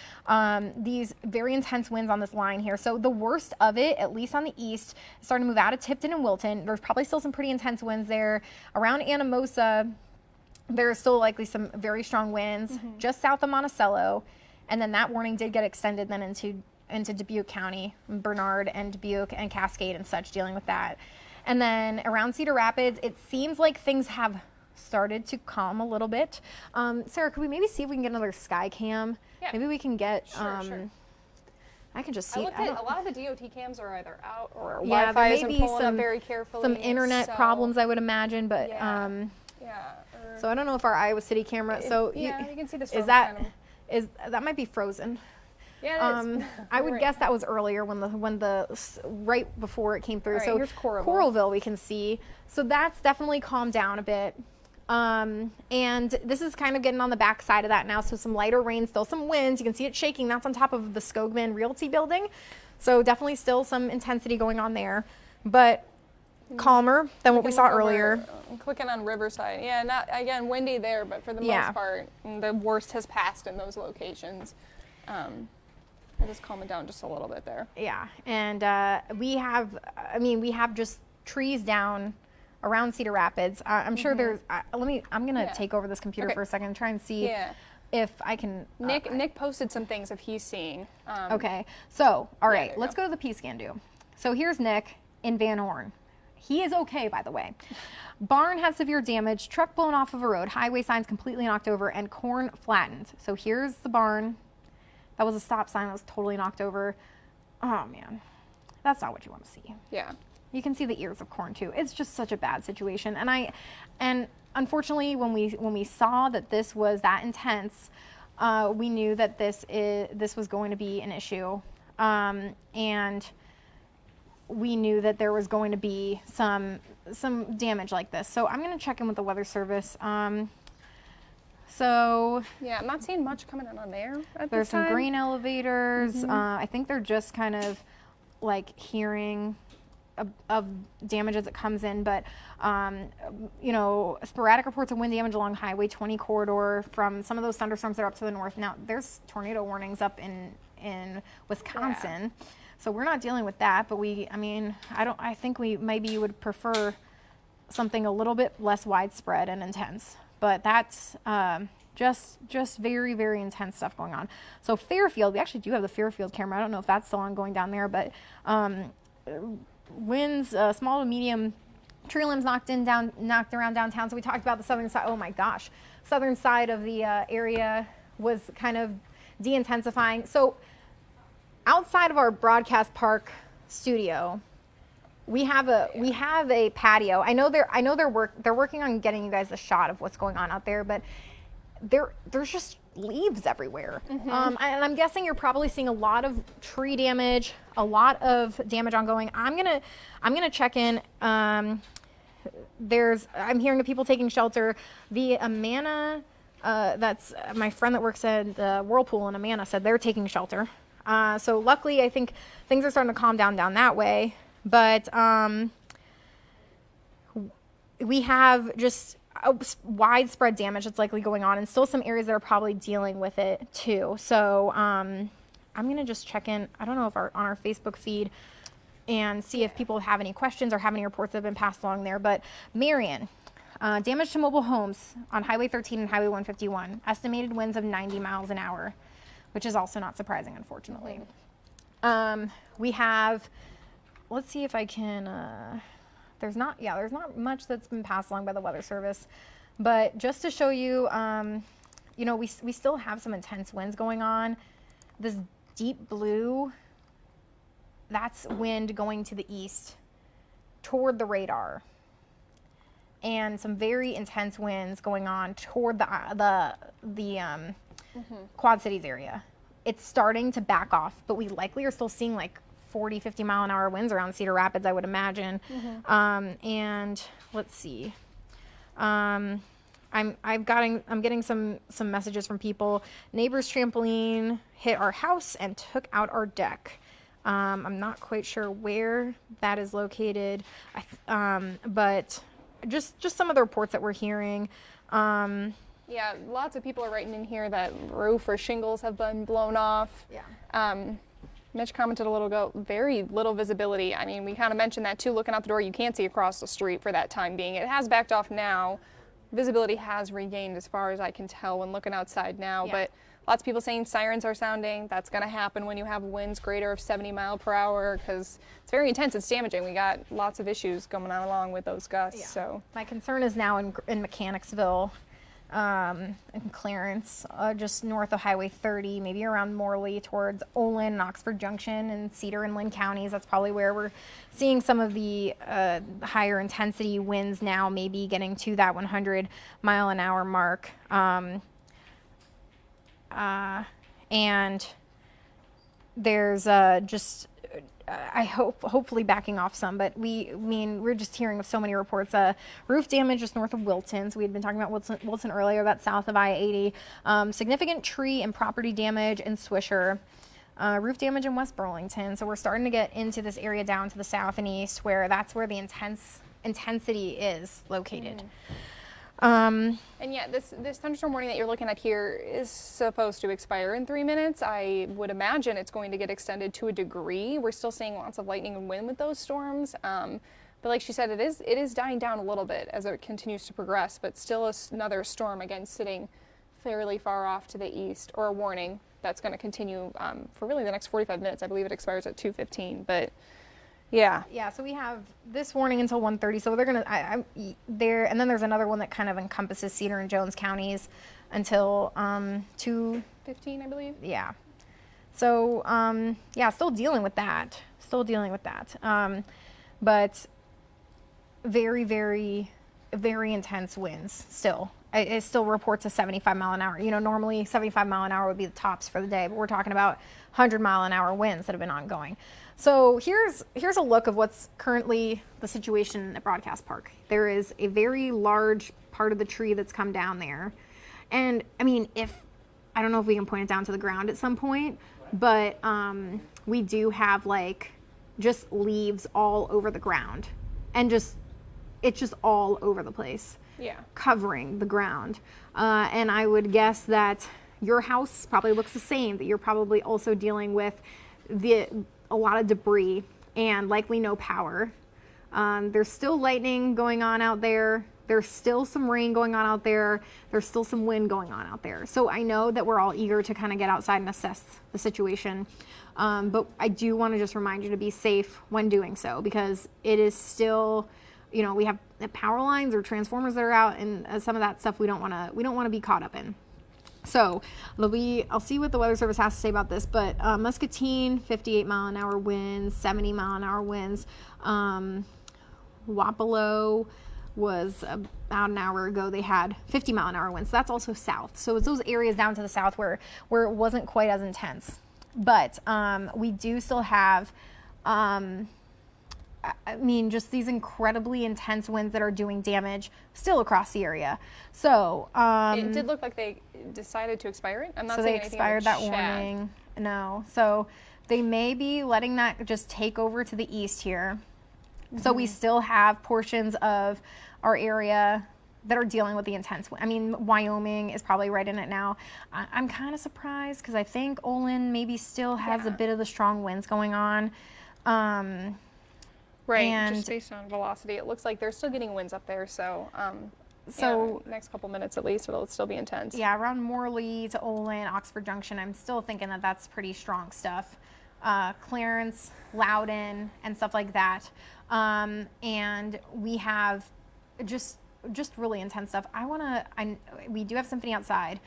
these very intense winds on this line here. So the worst of it, at least on the east, is starting to move out of Tipton and Wilton. There's probably still some pretty intense winds there. Around Anamosa, there's still likely some very strong winds just south of Monticello. And then that warning did get extended then into Dubuque County, Bernard and Dubuque and Cascade and such, dealing with that. And then around Cedar Rapids, it seems like things have started to calm a little bit. Sarah, could we maybe see if we can get another sky cam? Yeah. Maybe we can get, Sure. I can just see. I looked at, a lot of the DOT cams are either out or Yeah, Wi-Fi there isn't may be pulling them very carefully. some internet problems, I would imagine, but Yeah. so I don't know if our Iowa City camera. So you can see the is storm that kind that might be frozen. Yeah, it is. I would Right. guess that was earlier when the right before it came through. All right, So here's Coralville. Coralville we can see. So that's definitely calmed down a bit. And this is kind of getting on the back side of that now. So some lighter rain, still some winds. You can see it shaking. That's on top of the Skogman Realty building. So definitely still some intensity going on there, but calmer than what we saw earlier. I'm clicking on Riverside. Yeah, not again windy there, but for the most part, the worst has passed in those locations. It is calming down just a little bit there. Yeah, and we have just trees down around Cedar Rapids. I'm sure there's. I'm gonna take over this computer for a second and try and see if I can. Nick posted some things that he's seeing. Okay, so all right, there you let's go to the P-Scan. So here's Nick in Van Horn. He is okay, by the way. Barn has severe damage, truck blown off of a road, highway signs completely knocked over, and corn flattened. So here's the barn. That was a stop sign that was totally knocked over. Oh man, that's not what you want to see. Yeah. You can see the ears of corn too. It's just such a bad situation. And unfortunately, when we saw that this was that intense, we knew that this was going to be an issue, and we knew that there was going to be some damage like this. So I'm going to check in with the Weather Service. So yeah, I'm not seeing much coming in on there. There's some grain elevators. I think they're just kind of like hearing of damage as it comes in, but sporadic reports of wind damage along Highway 20 corridor from some of those thunderstorms that are up to the north. Now there's tornado warnings up in Wisconsin, so we're not dealing with that. But I think maybe you would prefer something a little bit less widespread and intense. But that's just very, very intense stuff going on. So Fairfield, we actually do have the Fairfield camera. I don't know if that's still ongoing down there, but winds, small to medium tree limbs knocked around downtown. So we talked about the southern side. Oh my gosh, southern side of the area was kind of de-intensifying. So outside of our broadcast park studio, we have a patio. I know they're working on getting you guys a shot of what's going on out there, but there's just leaves everywhere. And I'm guessing you're probably seeing a lot of tree damage, a lot of damage ongoing. I'm gonna check in. I'm hearing of people taking shelter. The Amana, that's my friend that works at the Whirlpool in Amana, said they're taking shelter. So luckily, I think things are starting to calm down that way. But we have just widespread damage that's likely going on, and still some areas that are probably dealing with it too. So I'm going to just check in. I don't know if on our Facebook feed and see if people have any questions or have any reports that have been passed along there. But Marion, damage to mobile homes on Highway 13 and Highway 151. Estimated winds of 90 miles an hour, which is also not surprising, unfortunately. We have... Let's see if I can, there's not much that's been passed along by the Weather Service, but just to show you, we still have some intense winds going on. This deep blue, that's wind going to the east toward the radar, and some very intense winds going on toward the Quad Cities area. It's starting to back off, but we likely are still seeing like 40, 50 mile an hour winds around Cedar Rapids, I would imagine. And let's see. I'm getting some messages from people. Neighbor's trampoline hit our house and took out our deck. I'm not quite sure where that is located, but just some of the reports that we're hearing. Yeah, lots of people are writing in here that roof or shingles have been blown off. Yeah. Mitch commented a little ago, very little visibility. I mean, we kind of mentioned that too, looking out the door, you can't see across the street for that time being. It has backed off now. Visibility has regained as far as I can tell when looking outside now, but lots of people saying sirens are sounding. That's going to happen when you have winds greater of 70 mile per hour because it's very intense. It's damaging. We got lots of issues going on along with those gusts. Yeah. So my concern is now in Mechanicsville, and Clarence, just north of Highway 30, maybe around Morley towards Olin and Oxford Junction and Cedar and Linn counties. That's probably where we're seeing some of the higher intensity winds now, maybe getting to that 100 mile an hour mark. And there's just hopefully backing off some, but we're just hearing of so many reports. Roof damage just north of Wilton. So we had been talking about Wilton earlier. That's south of I-80. Significant tree and property damage in Swisher. Roof damage in West Burlington. So we're starting to get into this area down to the south and east where that's where the intensity is located. And yeah, this thunderstorm warning that you're looking at here is supposed to expire in 3 minutes. I would imagine it's going to get extended to a degree. We're still seeing lots of lightning and wind with those storms. But like she said, it is dying down a little bit as it continues to progress, but still another storm, again, sitting fairly far off to the east, or a warning that's going to continue for really the next 45 minutes. I believe it expires at 2:15, but yeah. Yeah, so we have this warning until 1:30. So they're gonna there, and then there's another one that kind of encompasses Cedar and Jones counties until 2:15, I believe. Yeah. So yeah, still dealing with that. But very, very, very intense winds still. It still reports a 75 mile an hour. You know, normally 75 mile an hour would be the tops for the day, but we're talking about 100 mile an hour winds that have been ongoing. So here's a look of what's currently the situation at Broadcast Park. There is a very large part of the tree that's come down there. And I mean, I don't know if we can point it down to the ground at some point, but we do have like just leaves all over the ground, and it's just all over the place. Yeah. Covering the ground. And I would guess that your house probably looks the same, that you're probably also dealing with a lot of debris and likely no power. There's still lightning going on out there. There's still some rain going on out there. There's still some wind going on out there. So I know that we're all eager to kind of get outside and assess the situation. But I do want to just remind you to be safe when doing so, because it is still, you know, we have power lines or transformers that are out, and some of that stuff we don't want to be caught up in. So I'll see what the Weather Service has to say about this, but Muscatine, 58 mile an hour winds, 70 mile an hour winds. Wapello was about an hour ago, they had 50 mile an hour winds. So that's also south. So it's those areas down to the south where it wasn't quite as intense. But we do still have, just these incredibly intense winds that are doing damage still across the area. So it did look like they decided to expire it. I'm not so saying they anything expired about that Chad. warning. No, so they may be letting that just take over to the east here. So we still have portions of our area that are dealing with the intense wind. I mean, Wyoming is probably right in it now. I'm kind of surprised because I think Olin maybe still has a bit of the strong winds going on. Right, and just based on velocity, it looks like they're still getting winds up there. So, next couple minutes at least, it'll still be intense. Yeah, around Morley to Olin, Oxford Junction, I'm still thinking that that's pretty strong stuff. Clarence, Loudon, and stuff like that. And we have just really intense stuff. We do have Symphony outside.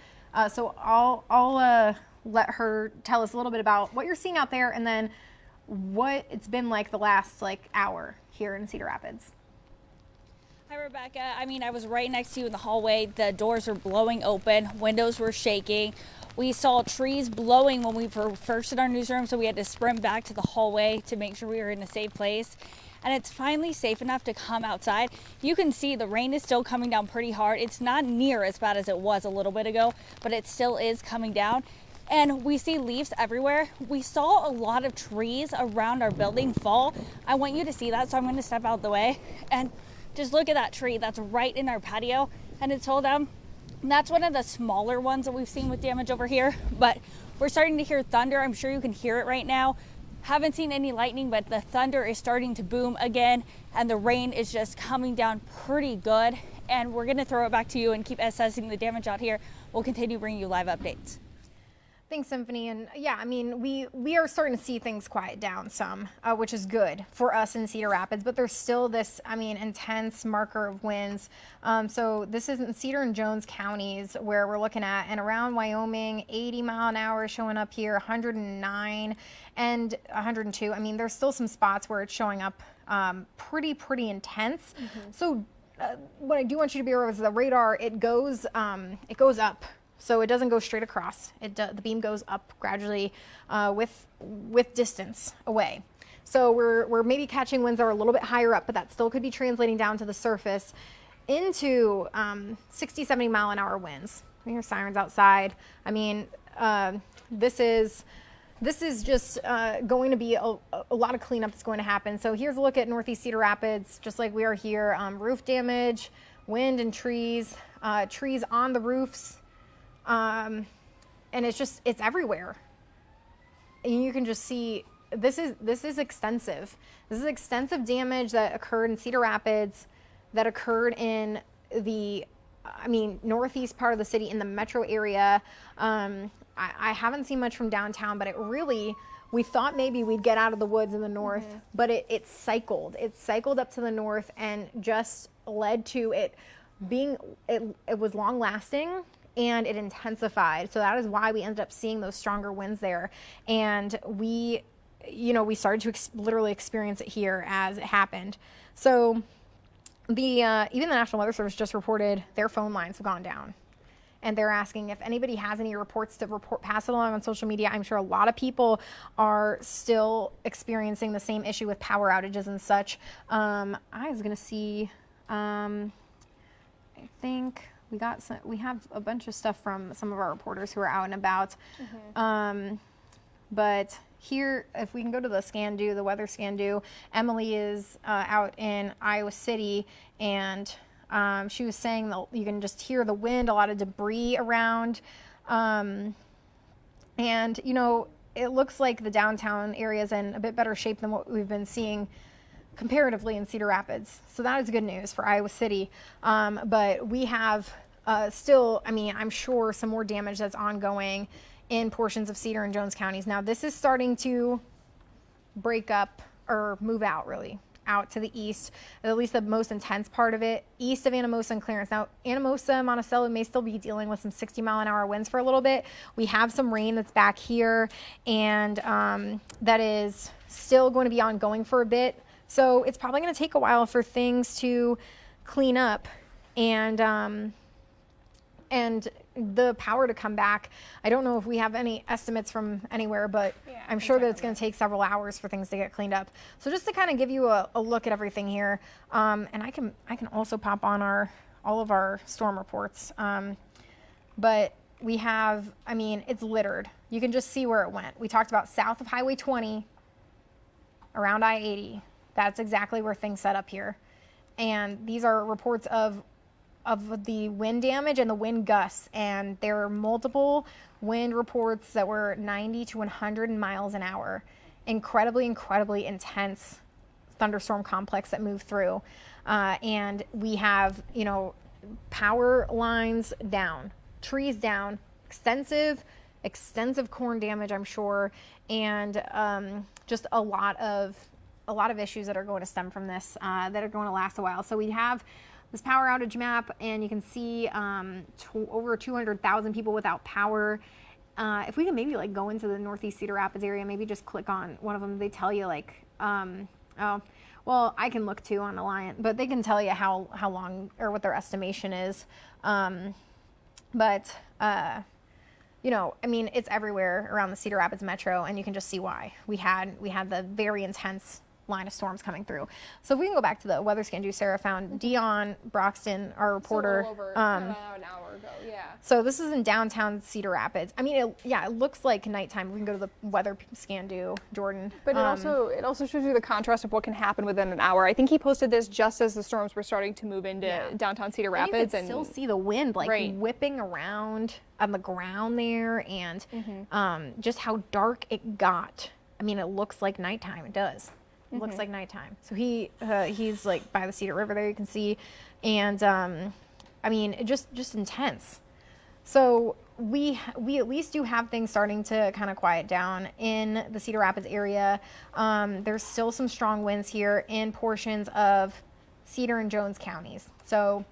So I'll let her tell us a little bit about what you're seeing out there, and then what it's been like the last hour here in Cedar Rapids. Hi, Rebecca. I mean, I was right next to you in the hallway. The doors were blowing open, windows were shaking. We saw trees blowing when we were first in our newsroom, so we had to sprint back to the hallway to make sure we were in a safe place. And it's finally safe enough to come outside. You can see the rain is still coming down pretty hard. It's not near as bad as it was a little bit ago, but it still is coming down. And we see leaves everywhere. We saw a lot of trees around our building fall. I want you to see that, so I'm going to step out of the way and just look at that tree that's right in our patio, and it's all down. That's one of the smaller ones that we've seen with damage over here, but we're starting to hear thunder. I'm sure you can hear it right now. Haven't seen any lightning, but the thunder is starting to boom again, and the rain is just coming down pretty good. And we're going to throw it back to you and keep assessing the damage out here. We'll continue bringing you live updates. Thanks, Symphony. And yeah, I mean, we are starting to see things quiet down some, which is good for us in Cedar Rapids, but there's still this, I mean, intense marker of winds. So this is in Cedar and Jones counties where we're looking at, and around Wyoming, 80 mile an hour showing up here, 109 and 102. I mean, there's still some spots where it's showing up pretty intense. So what I do want you to be aware of is the radar, it goes up. So it doesn't go straight across. The beam goes up gradually with distance away. So we're maybe catching winds that are a little bit higher up, but that still could be translating down to the surface into 60, 70 mile an hour winds. We hear sirens outside. I mean, this is just going to be a lot of cleanup that's going to happen. So here's a look at Northeast Cedar Rapids, just like we are here. Roof damage, wind and trees on the roofs. And it's everywhere. And you can just see, this is extensive. This is extensive damage that occurred in Cedar Rapids, that occurred in the, northeast part of the city, in the metro area. I haven't seen much from downtown, but we thought maybe we'd get out of the woods in the north, but it cycled up to the north and just led to it being, it was long lasting. And it intensified. So that is why we ended up seeing those stronger winds there. And we started to literally experience it here as it happened. So even the National Weather Service just reported their phone lines have gone down. And they're asking if anybody has any reports to pass it along on social media. I'm sure a lot of people are still experiencing the same issue with power outages and such. I was gonna see, I think, we have a bunch of stuff from some of our reporters who are out and about. But here, if we can go to the weather scan-do, Emily is out in Iowa City, and she was saying that you can just hear the wind, a lot of debris around. And, it looks like the downtown area is in a bit better shape than what we've been seeing comparatively in Cedar Rapids. So that is good news for Iowa City. But we have still, I'm sure some more damage that's ongoing in portions of Cedar and Jones counties. Now this is starting to break up or move out really out to the east, at least the most intense part of it, east of Anamosa and Clarence. Now Anamosa, Monticello may still be dealing with some 60 mile an hour winds for a little bit. We have some rain that's back here, and that is still going to be ongoing for a bit. So it's probably going to take a while for things to clean up and the power to come back. I don't know if we have any estimates from anywhere, but yeah, I'm sure that it's going to take several hours for things to get cleaned up. So just to kind of give you a look at everything here, and I can also pop on all of our storm reports. But we have, it's littered. You can just see where it went. We talked about south of Highway 20, around I-80. That's exactly where things set up here. And these are reports of the wind damage and the wind gusts. And there are multiple wind reports that were 90 to 100 miles an hour. Incredibly intense thunderstorm complex that moved through. And we have, power lines down, trees down, extensive corn damage, I'm sure. And just a lot of issues that are going to stem from this, that are going to last a while. So we have this power outage map, and you can see over 200,000 people without power. If we can maybe go into the Northeast Cedar Rapids area, maybe just click on one of them. They tell you Well, I can look too on Alliant, but they can tell you how long or what their estimation is. You know, I mean, it's everywhere around the Cedar Rapids metro, and you can just see why. We had the very intense line of storms coming through. So if we can go back to the weather scan Sarah found, Dion Broxton, our reporter, over about an hour ago, yeah. So this is in downtown Cedar Rapids. I mean, it looks like nighttime. We can go to the weather scan Jordan. But it also shows you the contrast of what can happen within an hour. I think he posted this just as the storms were starting to move into downtown Cedar Rapids. And you can still see the wind whipping around on the ground there, and just how dark it got. I mean, it looks like nighttime. It does. It looks like nighttime. So he's like by the Cedar River there, you can see, and I mean, just intense. So we at least do have things starting to kind of quiet down in the Cedar Rapids area. There's still some strong winds here in portions of Cedar and Jones counties. So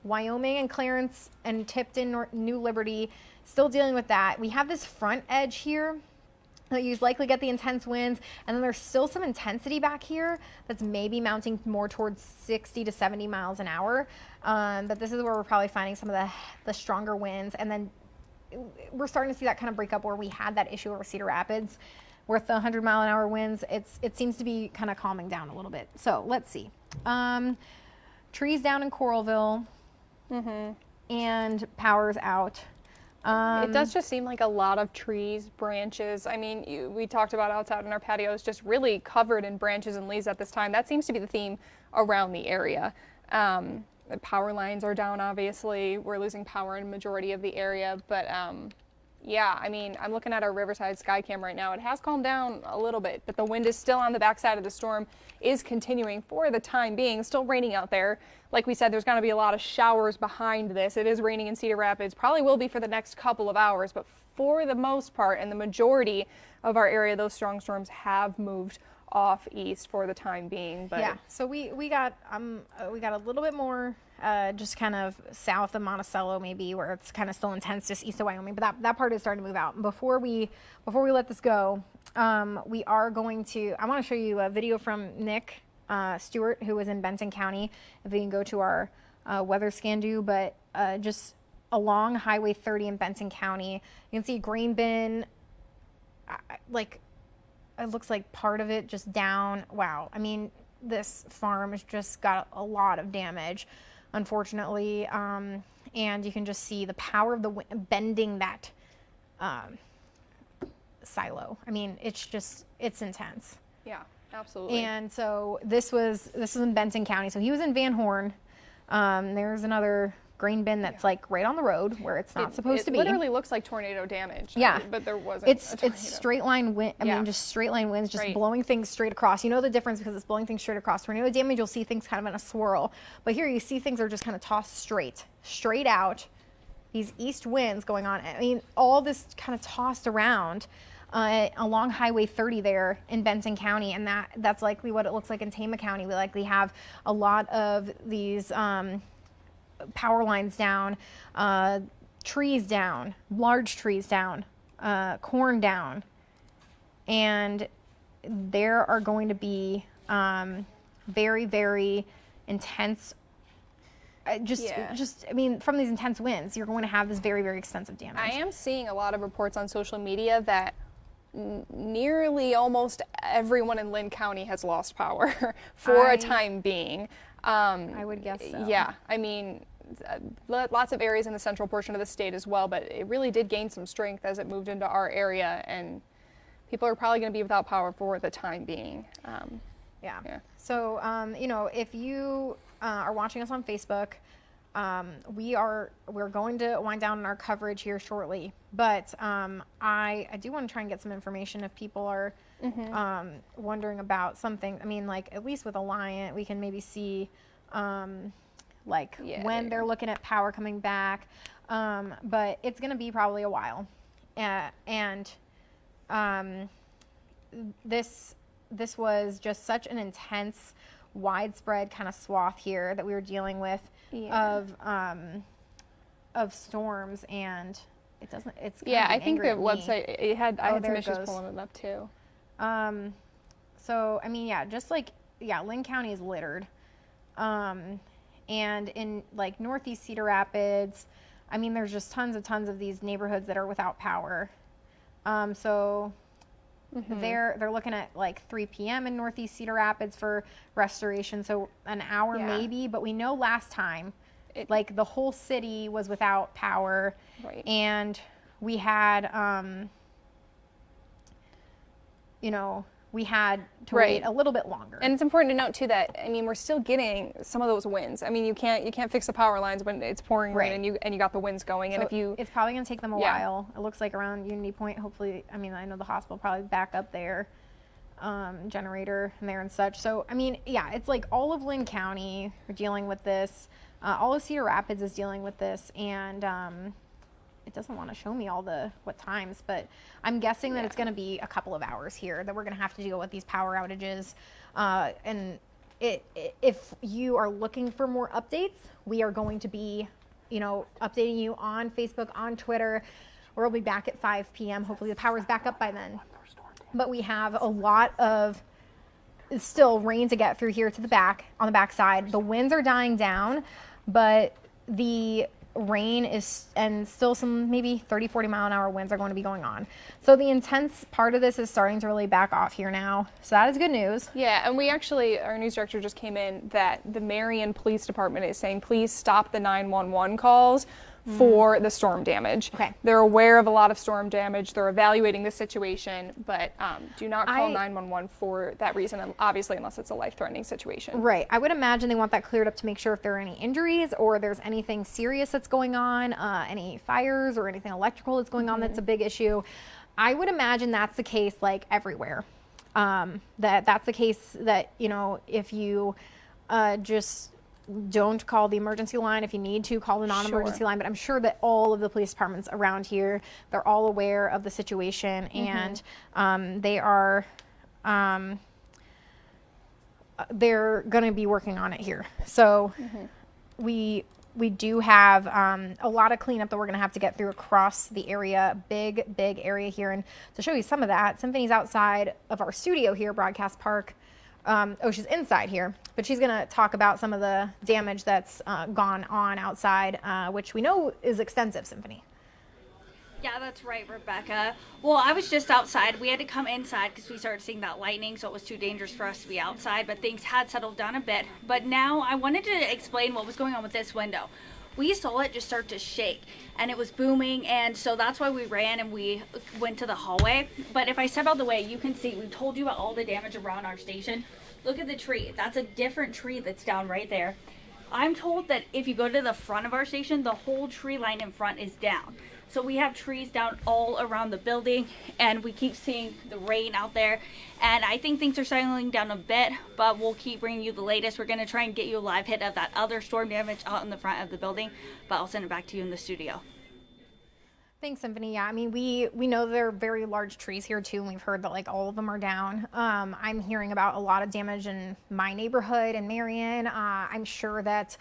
Wyoming and Clarence and Tipton, New Liberty, still dealing with that. We have this front edge here that you likely get the intense winds, and then there's still some intensity back here that's maybe mounting more towards 60 to 70 miles an hour. But this is where we're probably finding some of the stronger winds, and then we're starting to see that kind of break up where we had that issue over Cedar Rapids with the 100-mile-an-hour winds. It seems to be kind of calming down a little bit. So let's see. Trees down in Coralville, and power's out. It does just seem like a lot of trees, branches. I mean, we talked about outside in our patios, just really covered in branches and leaves at this time. That seems to be the theme around the area. The power lines are down, obviously. We're losing power in a majority of the area. But yeah, I mean, I'm looking at our Riverside Skycam right now. It has calmed down a little bit, but the wind is still on the backside of the storm, is continuing for the time being. Still raining out there. Like we said, there's going to be a lot of showers behind this. It is raining in Cedar Rapids. Probably will be for the next couple of hours, but for the most part and the majority of our area, those strong storms have moved off east for the time being. But yeah, so we got a little bit more just kind of south of Monticello, maybe, where it's kind of still intense, just east of Wyoming. But that part is starting to move out. And before we let this go, we are going to. I want to show you a video from Nick Stewart, who was in Benton County. If we can go to our weather scan but just along Highway 30 in Benton County, you can see grain bin, like it looks like part of it just down. Wow. I mean, this farm has just got a lot of damage, unfortunately. And you can just see the power of the wind bending that silo. I mean, it's intense. Yeah, absolutely. And so this was in Benton County. So he was in Van Horn. There's another grain bin that's like right on the road where it's not supposed to be. It literally looks like tornado damage. Yeah. But there wasn't. It's straight line wind. I mean, just straight line winds, just blowing things straight across. You know the difference because it's blowing things straight across. Tornado damage, you'll see things kind of in a swirl. But here you see things are just kind of tossed straight out. These east winds going on. I mean, all this kind of tossed around along Highway 30 there in Benton County, and that's likely what it looks like in Tama County. We likely have a lot of these power lines down, trees down, large trees down, corn down, and there are going to be very, very intense I mean, from these intense winds, you're going to have this very, very extensive damage. I am seeing a lot of reports on social media that nearly almost everyone in Linn County has lost power for a time being. I would guess so. Yeah, I mean, lots of areas in the central portion of the state as well, but it really did gain some strength as it moved into our area, and people are probably going to be without power for the time being. Yeah. So, you know, if you are watching us on Facebook, we're going to wind down on our coverage here shortly, but I do want to try and get some information if people are wondering about something. I mean, like at least with Alliant, we can maybe see when they're looking at power coming back, but it's going to be probably a while, and this was just such an intense, widespread kind of swath here that we were dealing with of storms, and it doesn't. It's I think the website I had some issues pulling it up too. So I mean, just like Linn County is littered. And in like northeast Cedar Rapids, I mean, there's just tons of these neighborhoods that are without power. So they're looking at like 3 p.m. in northeast Cedar Rapids for restoration. So an hour maybe, but we know last time, like the whole city was without power, and we had, we had to wait a little bit longer. And it's important to note too that, I mean, we're still getting some of those winds. I mean, you can't fix the power lines when it's pouring rain and you got the winds going. So and it's probably gonna take them a while. It looks like around Unity Point, hopefully. I mean, I know the hospital probably back up their generator and there and such. So I mean, it's like all of Linn County are dealing with this. All of Cedar Rapids is dealing with this, and it doesn't want to show me all what times, but I'm guessing that it's going to be a couple of hours here that we're going to have to deal with these power outages. And if you are looking for more updates, we are going to be, updating you on Facebook, on Twitter. We'll be back at 5 p.m. Hopefully the power's back up by then. But we have a lot of still rain to get through here to the back, on the back side. The winds are dying down, but the rain is, and still some maybe 30-40 mile an hour winds are going to be going on. So the intense part of this is starting to really back off here now. So that is good news. Yeah, and our news director just came in that the Marion Police Department is saying, please stop the 911 calls for the storm damage. Okay. They're aware of a lot of storm damage. They're evaluating the situation, but do not call 911 for that reason, obviously, unless it's a life-threatening situation. Right. I would imagine they want that cleared up to make sure if there are any injuries or there's anything serious that's going on, any fires or anything electrical that's going on that's a big issue. I would imagine that's the case like everywhere. That's the case that, if you just don't call the emergency line. If you need to, call the non-emergency line. But I'm sure that all of the police departments around here, they're all aware of the situation, and they are they're going to be working on it here. So we do have a lot of cleanup that we're going to have to get through across the area, big area here. And to show you some of that, Symphony's outside of our studio here, Broadcast Park. She's inside here, but she's going to talk about some of the damage that's gone on outside, which we know is extensive, Symphony. Yeah, that's right, Rebecca. Well, I was just outside. We had to come inside because we started seeing that lightning, so it was too dangerous for us to be outside, but things had settled down a bit. But now I wanted to explain what was going on with this window. We saw it just start to shake, and it was booming, and so that's why we ran and we went to the hallway. But if I step out the way, you can see, we told you about all the damage around our station. Look at the tree. That's a different tree that's down right there. I'm told that if you go to the front of our station, the whole tree line in front is down. So we have trees down all around the building, and we keep seeing the rain out there. And I think things are settling down a bit, but we'll keep bringing you the latest. We're going to try and get you a live hit of that other storm damage out in the front of the building, but I'll send it back to you in the studio. Thanks, Symphony. Yeah, I mean, we know there are very large trees here too, and we've heard that like all of them are down. I'm hearing about a lot of damage in my neighborhood in Marion. I'm sure that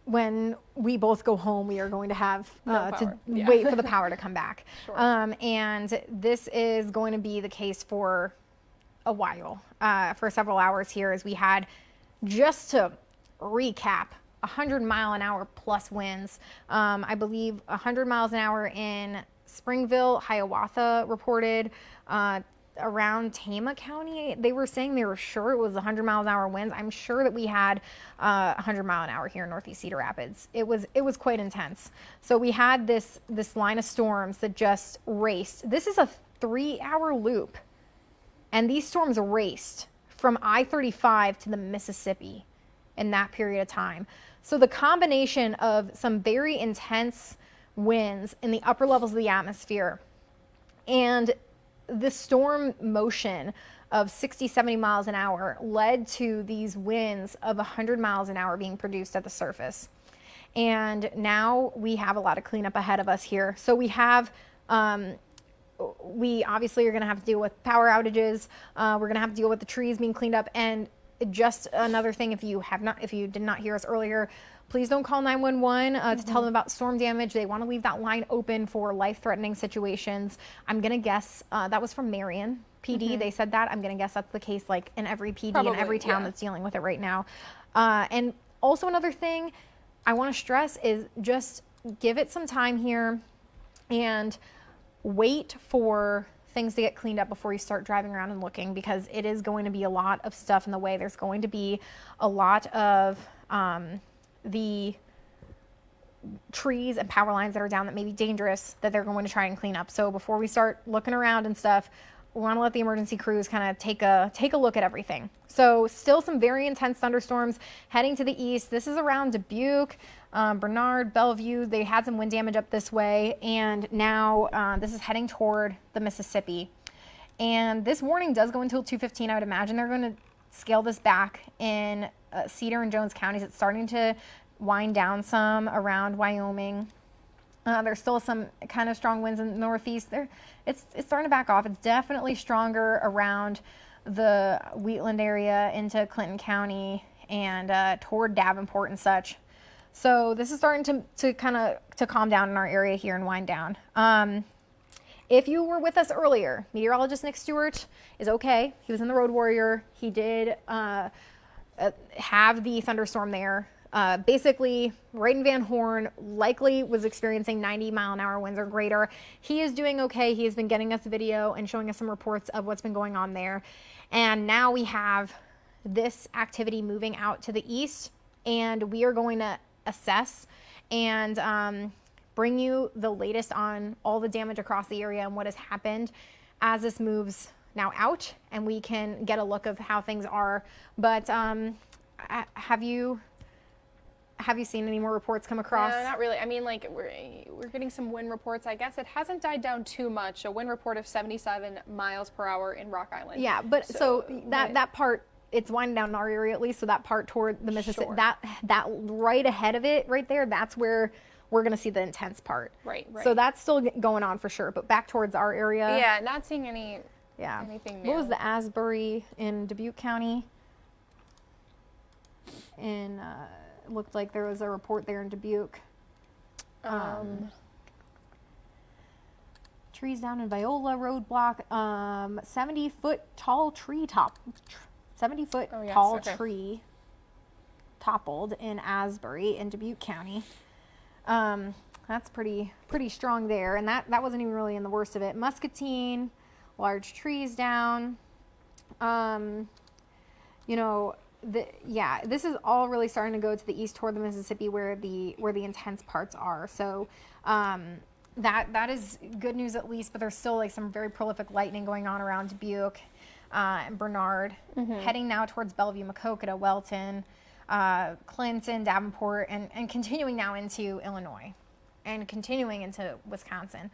when we both go home, we are going to have to wait for the power to come back. Sure. And this is going to be the case for a while, for several hours here, as we had, just to recap, 100 mile an hour plus winds. I believe 100 miles an hour in Springville, Hiawatha reported, around Tama County. They were saying they were sure it was 100 miles an hour winds. I'm sure that we had 100 mile an hour here in northeast Cedar Rapids. It was quite intense. So we had this line of storms that just raced. This is a 3-hour loop, and these storms raced from I-35 to the Mississippi in that period of time. So the combination of some very intense winds in the upper levels of the atmosphere and the storm motion of 60, 70 miles an hour led to these winds of 100 miles an hour being produced at the surface. And now we have a lot of cleanup ahead of us here. So we have, we obviously are going to have to deal with power outages. We're going to have to deal with the trees being cleaned up. And just another thing, if you did not hear us earlier, please don't call 911 to tell them about storm damage. They want to leave that line open for life-threatening situations. I'm going to guess that was from Marion. PD. They said that. I'm going to guess that's the case like in every PD Probably, in every town yeah. that's dealing with it right now. And also another thing I want to stress is just give it some time here and wait for things to get cleaned up before you start driving around and looking, because it is going to be a lot of stuff in the way. There's going to be a lot of the trees and power lines that are down that may be dangerous that they're going to try and clean up. So before we start looking around and stuff, we want to let the emergency crews kind of take a look at everything. So still some very intense thunderstorms heading to the east. This is around Dubuque, Bernard, Bellevue. They had some wind damage up this way, and now this is heading toward the Mississippi. And this warning does go until 2:15. I would imagine they're going to scale this back in Cedar and Jones counties. It's starting to wind down some around Wyoming. There's still some kind of strong winds in the northeast. It's starting to back off. It's definitely stronger around the Wheatland area into Clinton County and toward Davenport and such. So this is starting to kind of to calm down in our area here and wind down. If you were with us earlier, meteorologist Nick Stewart is okay. He was in the Road Warrior. He did have the thunderstorm there. Basically right in Van Horn, likely was experiencing 90-mile-an-hour winds or greater. He is doing okay. He has been getting us video and showing us some reports of what's been going on there. And now we have this activity moving out to the east, and we are going to assess and bring you the latest on all the damage across the area and what has happened as this moves now out, and we can get a look of how things are. But have you seen any more reports come across? No, not really. I mean, like we're getting some wind reports. I guess it hasn't died down too much. A wind report of 77 miles per hour in Rock Island. Yeah, but so that part, it's winding down in our area at least. So that part toward the Mississippi, Sure. that right ahead of it, right there, that's where we're going to see the intense part. Right. So that's still going on for sure. But back towards our area. Yeah, not seeing anything new. What was the Asbury in Dubuque County? And it looked like there was a report there in Dubuque. Trees down in Viola roadblock. 70-foot tall tree top. 70-foot tall tree toppled in Asbury in Dubuque County. That's pretty strong there, and that wasn't even really in the worst of it. Muscatine, large trees down. This is all really starting to go to the east toward the Mississippi, where the intense parts are. So that is good news at least, but there's still like some very prolific lightning going on around Dubuque and Bernard, heading now towards Bellevue, Maquoketa, Welton, Clinton, Davenport, and continuing now into Illinois and continuing into Wisconsin.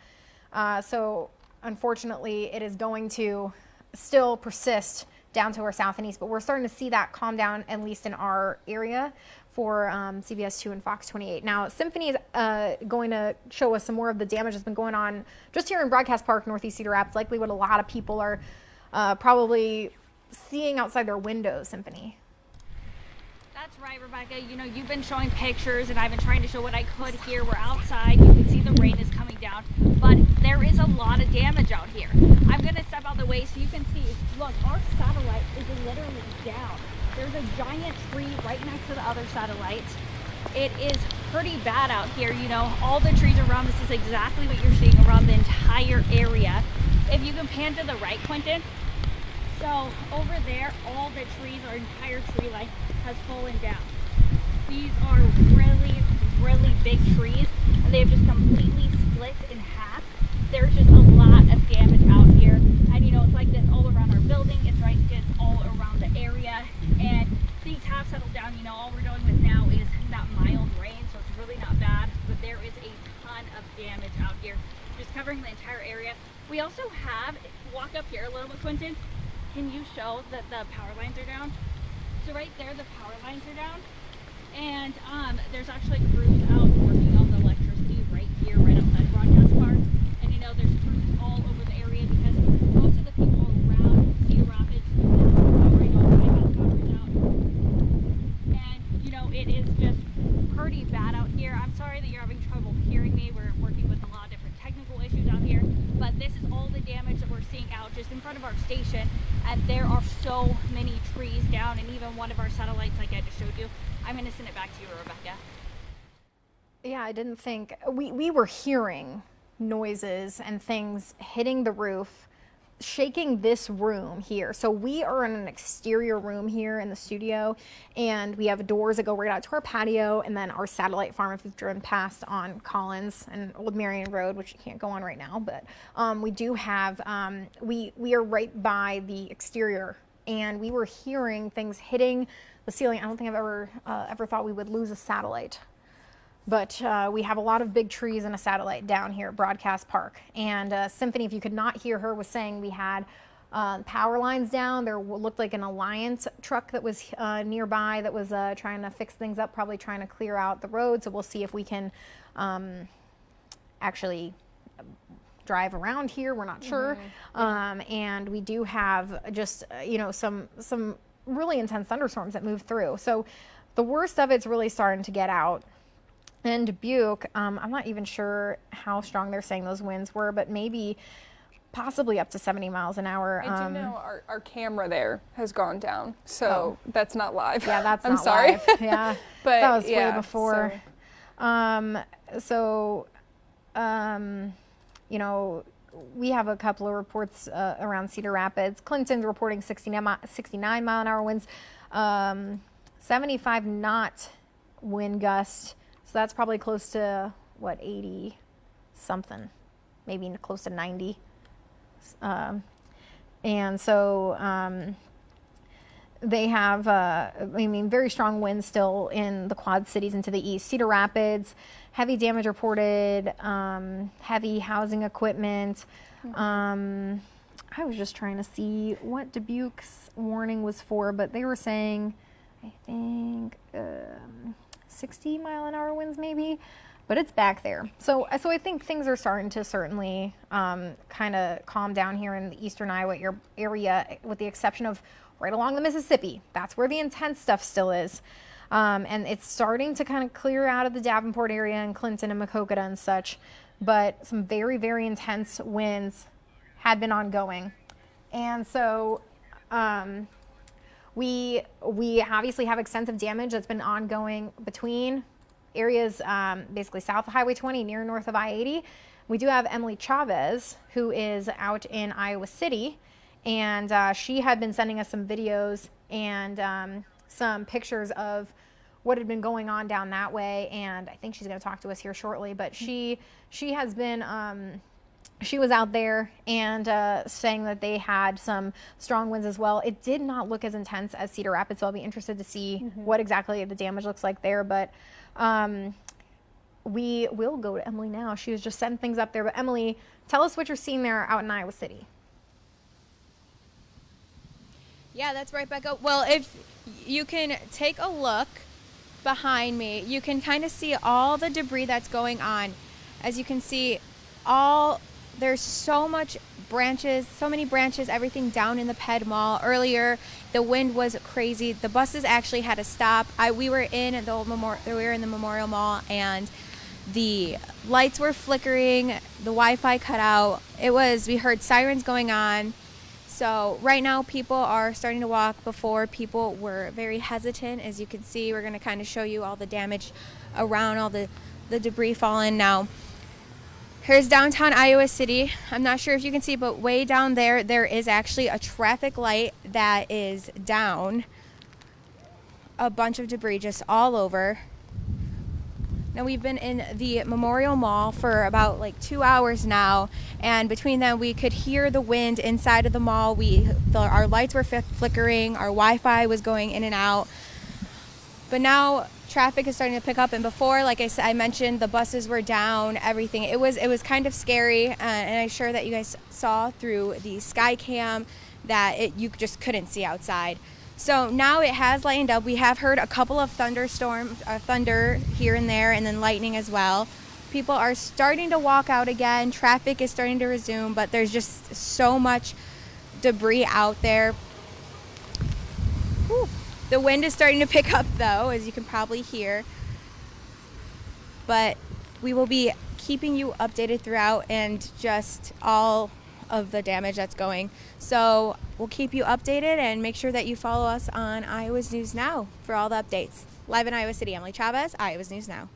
So unfortunately, it is going to still persist down to our south and east, but we're starting to see that calm down, at least in our area, for CBS 2 and Fox 28. Now, Symphony is going to show us some more of the damage that's been going on just here in Broadcast Park, Northeast Cedar Rapids, likely what a lot of people are probably seeing outside their windows. Symphony. That's right, Rebecca. You know, you've been showing pictures, and I've been trying to show what I could here. We're outside. You can see the rain is coming down, but there is a lot of damage out here. I'm going to step out of the way so you can see. Look, our satellite is literally down. There's a giant tree right next to the other satellite. It is pretty bad out here. You know, all the trees around this is exactly what you're seeing around the entire area. If you can pan to the right, Quentin. So over there, all the trees, our entire tree line has fallen down. These are really, really big trees, and they've just completely split in half. There's just a lot of damage out here, and you know, it's like this all around our building. It's right just all around the area, and things have settled down. You know, all we're dealing with now is that mild rain, so it's really not bad, but there is a ton of damage out here, just covering the entire area. We also have, walk up here a little bit, Quentin. Can you show that the power lines are down? So right there, the power lines are down, and there's actually crews out working on the electricity right here, right outside Broadcast Park. And you know, there's crews all over the area because most of the people around Cedar Rapids right now, my house power's out. And you know, it is just pretty bad out here. I'm sorry that you're having trouble hearing me. We're working with a lot of different technical issues out here, but this is all the damage that we're seeing out just in front of our station, and there are so many trees down, and even one of our satellites like I just showed you. I'm going to send it back to you, Rebecca. Yeah, I didn't think, we were hearing noises and things hitting the roof, shaking this room here. So we are in an exterior room here in the studio, and we have doors that go right out to our patio, and then our satellite farm, if you've driven past on Collins and Old Marion Road, which you can't go on right now, but we do have, we are right by the exterior, and we were hearing things hitting the ceiling. I don't think I've ever thought we would lose a satellite. But we have a lot of big trees and a satellite down here at Broadcast Park. And Symphony, if you could not hear her, was saying we had power lines down. There looked like an Alliance truck that was nearby that was trying to fix things up, probably trying to clear out the road. So we'll see if we can actually drive around here. We're not sure. And we do have just, some really intense thunderstorms that move through. So the worst of it's really starting to get out. And Dubuque, I'm not even sure how strong they're saying those winds were, but possibly up to 70 miles an hour. I do know our camera there has gone down, so that's not live. Yeah, that's I'm not sorry. live. Yeah, but that was yeah, way before. We have a couple of reports around Cedar Rapids. Clinton's reporting 69 mile an hour winds, 75 knot wind gust. So that's probably close to, 80 something, maybe close to 90. And so they have, very strong winds still in the Quad Cities and to the east. Cedar Rapids, heavy damage reported, heavy housing equipment. I was just trying to see what Dubuque's warning was for, but they were saying, I think, 60 mile an hour winds maybe, but it's back there. So I think things are starting to certainly kind of calm down here in the eastern Iowa area, with the exception of right along the Mississippi. That's where the intense stuff still is. And it's starting to kind of clear out of the Davenport area and Clinton and Maquoketa and such, but some very, very intense winds had been ongoing. And so we obviously have extensive damage that's been ongoing between areas basically south of Highway 20, near north of I-80. We do have Emily Chavez, who is out in Iowa City, and she had been sending us some videos and some pictures of what had been going on down that way, and I think she's going to talk to us here shortly, but she has been she was out there and saying that they had some strong winds as well. It did not look as intense as Cedar Rapids, so I'll be interested to see what exactly the damage looks like there. But we will go to Emily now. She was just setting things up there. But Emily, tell us what you're seeing there out in Iowa City. Yeah, that's right, Becca. Well, if you can take a look behind me, you can kind of see all the debris that's going on. As you can see, there's so many branches, everything down in the Ped Mall. Earlier, the wind was crazy. The buses actually had to stop. We were in the Memorial Mall, and the lights were flickering. The Wi-Fi cut out. We heard sirens going on. So right now, people are starting to walk. Before, people were very hesitant. As you can see, we're going to kind of show you all the damage around, all the debris falling now. Here's downtown Iowa City. I'm not sure if you can see, but way down there, there is actually a traffic light that is down. A bunch of debris just all over. Now, we've been in the Memorial Mall for about 2 hours now, and between them, we could hear the wind inside of the mall. Our lights were flickering, our Wi-Fi was going in and out. But now traffic is starting to pick up, and before, like I mentioned, the buses were down, everything. It was kind of scary, and I'm sure that you guys saw through the sky cam that you just couldn't see outside. So now it has lightened up. We have heard a couple of thunder here and there, and then lightning as well. People are starting to walk out again. Traffic is starting to resume, but there's just so much debris out there. Whew. The wind is starting to pick up, though, as you can probably hear. But we will be keeping you updated throughout and just all of the damage that's going. So we'll keep you updated and make sure that you follow us on Iowa's News Now for all the updates. Live in Iowa City, Emily Chavez, Iowa's News Now.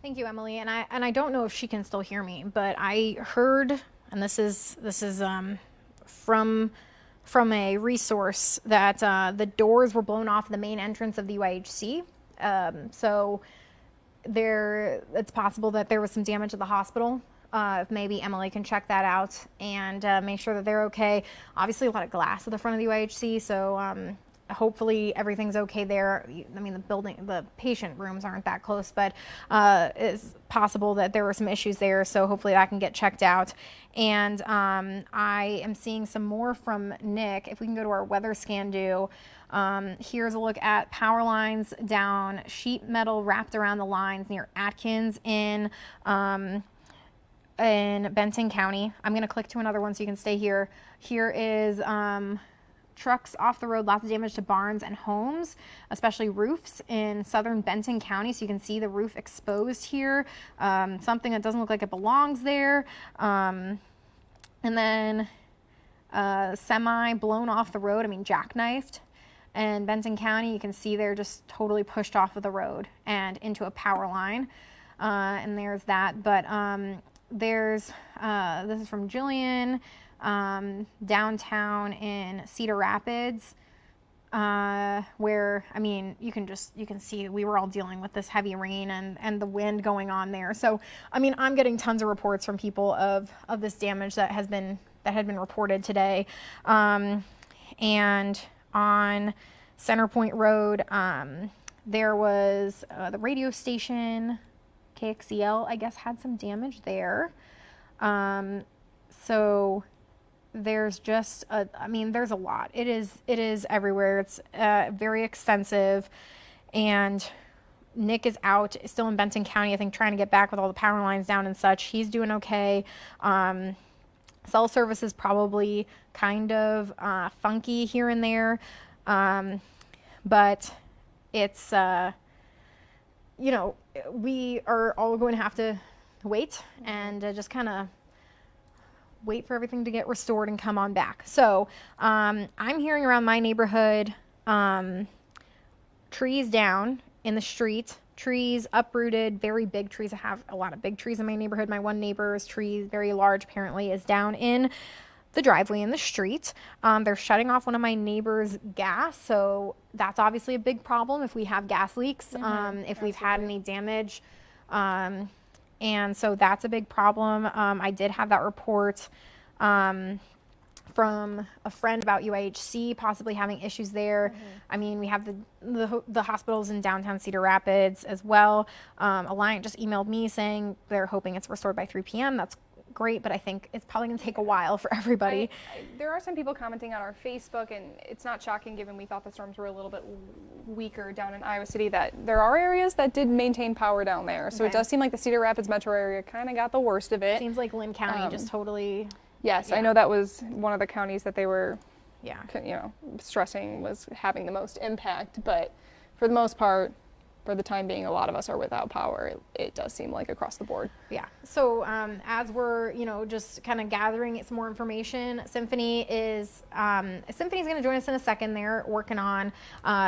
Thank you, Emily. And I don't know if she can still hear me, but I heard, and this is from a resource, that the doors were blown off the main entrance of the UIHC. So it's possible that there was some damage at the hospital. If maybe Emily can check that out and make sure that they're okay. Obviously, a lot of glass at the front of the UIHC, so hopefully everything's okay there. I mean, the patient rooms aren't that close, but it's possible that there were some issues there, so hopefully that can get checked out. And I am seeing some more from Nick. If we can go to our weather scan here's a look at power lines down, sheet metal wrapped around the lines near Atkins in Benton County. I'm going to click to another one so you can stay here. Here is trucks off the road, lots of damage to barns and homes, especially roofs in southern Benton County. So you can see the roof exposed here, something that doesn't look like it belongs there. And then semi blown off the road, jackknifed. And Benton County, you can see they're just totally pushed off of the road and into a power line. And there's that. But this is from Jillian. Downtown in Cedar Rapids, where, you can see we were all dealing with this heavy rain and the wind going on there. So, I'm getting tons of reports from people of this damage that had been reported today. And on Centerpoint Road, there was the radio station, KXCL, I guess, had some damage there. So there's just there's a lot. It is everywhere. It's very extensive, and Nick is out still in Benton County, I think, trying to get back with all the power lines down and such. He's doing okay. Cell service is probably kind of funky here and there, but it's we are all going to have to wait and just kind of wait for everything to get restored and come on back. So I'm hearing around my neighborhood, trees down in the street, trees uprooted, very big trees. I have a lot of big trees in my neighborhood. My one neighbor's tree, very large apparently, is down in the driveway in the street. They're shutting off one of my neighbor's gas, so that's obviously a big problem if we have gas leaks, if we've had any damage. And so that's a big problem. I did have that report from a friend about UIHC possibly having issues there. We have the hospitals in downtown Cedar Rapids as well. Alliant just emailed me saying they're hoping it's restored by 3 p.m. That's great, but I think it's probably going to take a while for everybody. There are some people commenting on our Facebook, and it's not shocking given we thought the storms were a little bit weaker down in Iowa City, that there are areas that did maintain power down there. So it does seem like the Cedar Rapids metro area kind of got the worst of it. Seems like Linn County just totally... Yes, I know that was one of the counties that they were stressing was having the most impact, but for the most part, for the time being, a lot of us are without power. It does seem like across the board. Yeah. So as we're, just kind of gathering some more information, Symphony's going to join us in a second. They're working on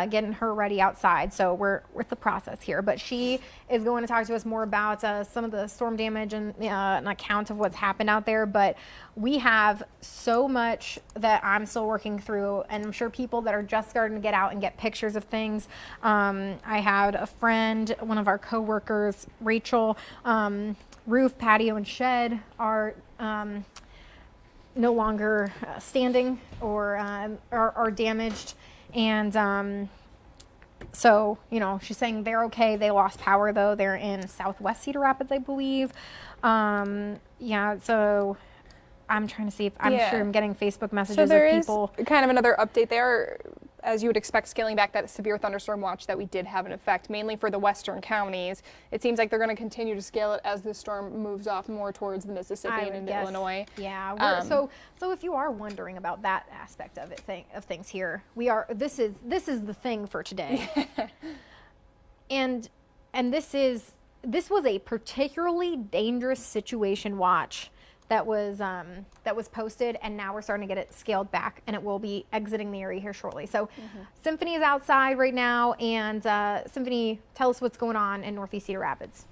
getting her ready outside. So we're with the process here. But she is going to talk to us more about some of the storm damage and an account of what's happened out there. But we have so much that I'm still working through, and I'm sure people that are just starting to get out and get pictures of things. I had a friend, one of our coworkers, Rachel, roof, patio, and shed are no longer standing or are damaged. And so, she's saying they're okay. They lost power, though. They're in southwest Cedar Rapids, I believe. So I'm trying to see if I'm sure I'm getting Facebook messages of people. Is kind of another update there. As you would expect, scaling back that severe thunderstorm watch that we did have an effect, mainly for the western counties. It seems like they're going to continue to scale it as the storm moves off more towards the Mississippi and into Illinois. Yeah. So if you are wondering about that aspect of things here, this is the thing for today. and this is this was a particularly dangerous situation watch that was posted, and now we're starting to get it scaled back, and it will be exiting the area here shortly. So Symphony is outside right now, and Symphony, tell us what's going on in Northeast Cedar Rapids.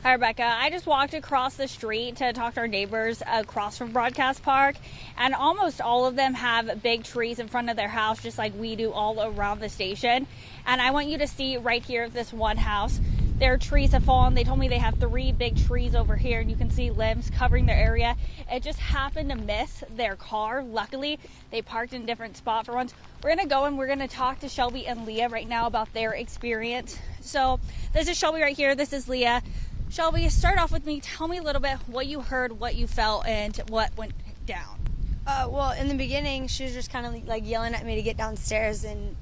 Hi, Rebecca. I just walked across the street to talk to our neighbors across from Broadcast Park, and almost all of them have big trees in front of their house, just like we do all around the station. And I want you to see right here, this one house, their trees have fallen. They told me they have 3 big trees over here, and you can see limbs covering their area. It just happened to miss their car. Luckily, they parked in a different spot for once. We're going to go and we're going to talk to Shelby and Leah right now about their experience. So this is Shelby right here. This is Leah. Shelby, start off with me. Tell me a little bit what you heard, what you felt, and what went down. Well, in the beginning, she was just kind of like yelling at me to get downstairs, and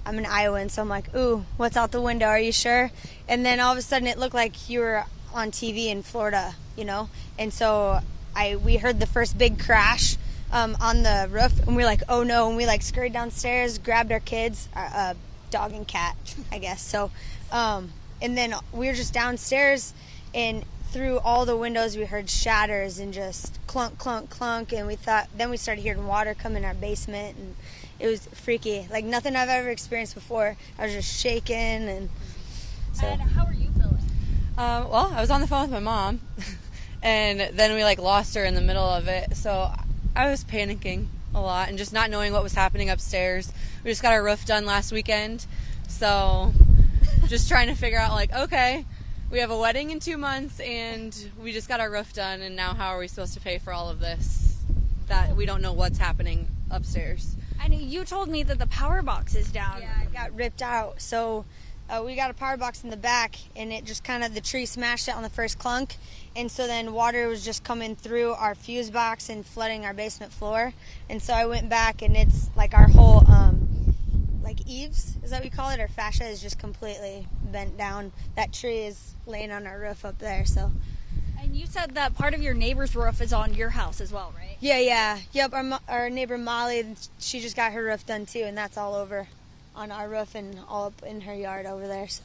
I'm in Iowa, and so I'm like, ooh, what's out the window? Are you sure? And then all of a sudden, it looked like you were on TV in Florida, you know? And so we heard the first big crash on the roof, and we were like, oh no, and we like scurried downstairs, grabbed our kids, our dog and cat, I guess. So, and then we were just downstairs, and through all the windows we heard shatters and just clunk, clunk, clunk, and then we started hearing water come in our basement, and it was freaky, like nothing I've ever experienced before. I was just shaking, and so. And how are you feeling? Well, I was on the phone with my mom, and then we like lost her in the middle of it, so I was panicking a lot and just not knowing what was happening upstairs. We just got our roof done last weekend, so just trying to figure out like, okay, we have a wedding in 2 months, and we just got our roof done, and now how are we supposed to pay for all of this? That we don't know what's happening upstairs. And you told me that the power box is down. Yeah, it got ripped out. So we got a power box in the back, and it just kind of, the tree smashed it on the first clunk, and so then water was just coming through our fuse box and flooding our basement floor. And so I went back, and it's like our whole like eaves, is that what we call it? Our fascia is just completely bent down. That tree is laying on our roof up there, so. And you said that part of your neighbor's roof is on your house as well, right? Yeah. Yep, our neighbor Molly, she just got her roof done too, and that's all over on our roof and all up in her yard over there, so.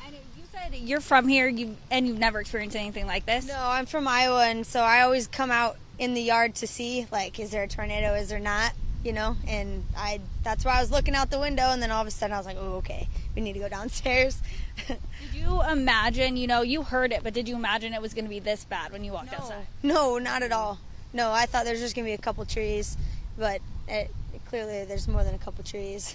And you said you're from here, and you've never experienced anything like this? No, I'm from Iowa, and so I always come out in the yard to see, like, is there a tornado, is there not? You know, and that's why I was looking out the window, and then all of a sudden I was like, oh, okay, we need to go downstairs. Did you imagine, you heard it, but did you imagine it was going to be this bad when you walked outside? No, not at all. No, I thought there was just going to be a couple trees, but clearly there's more than a couple trees.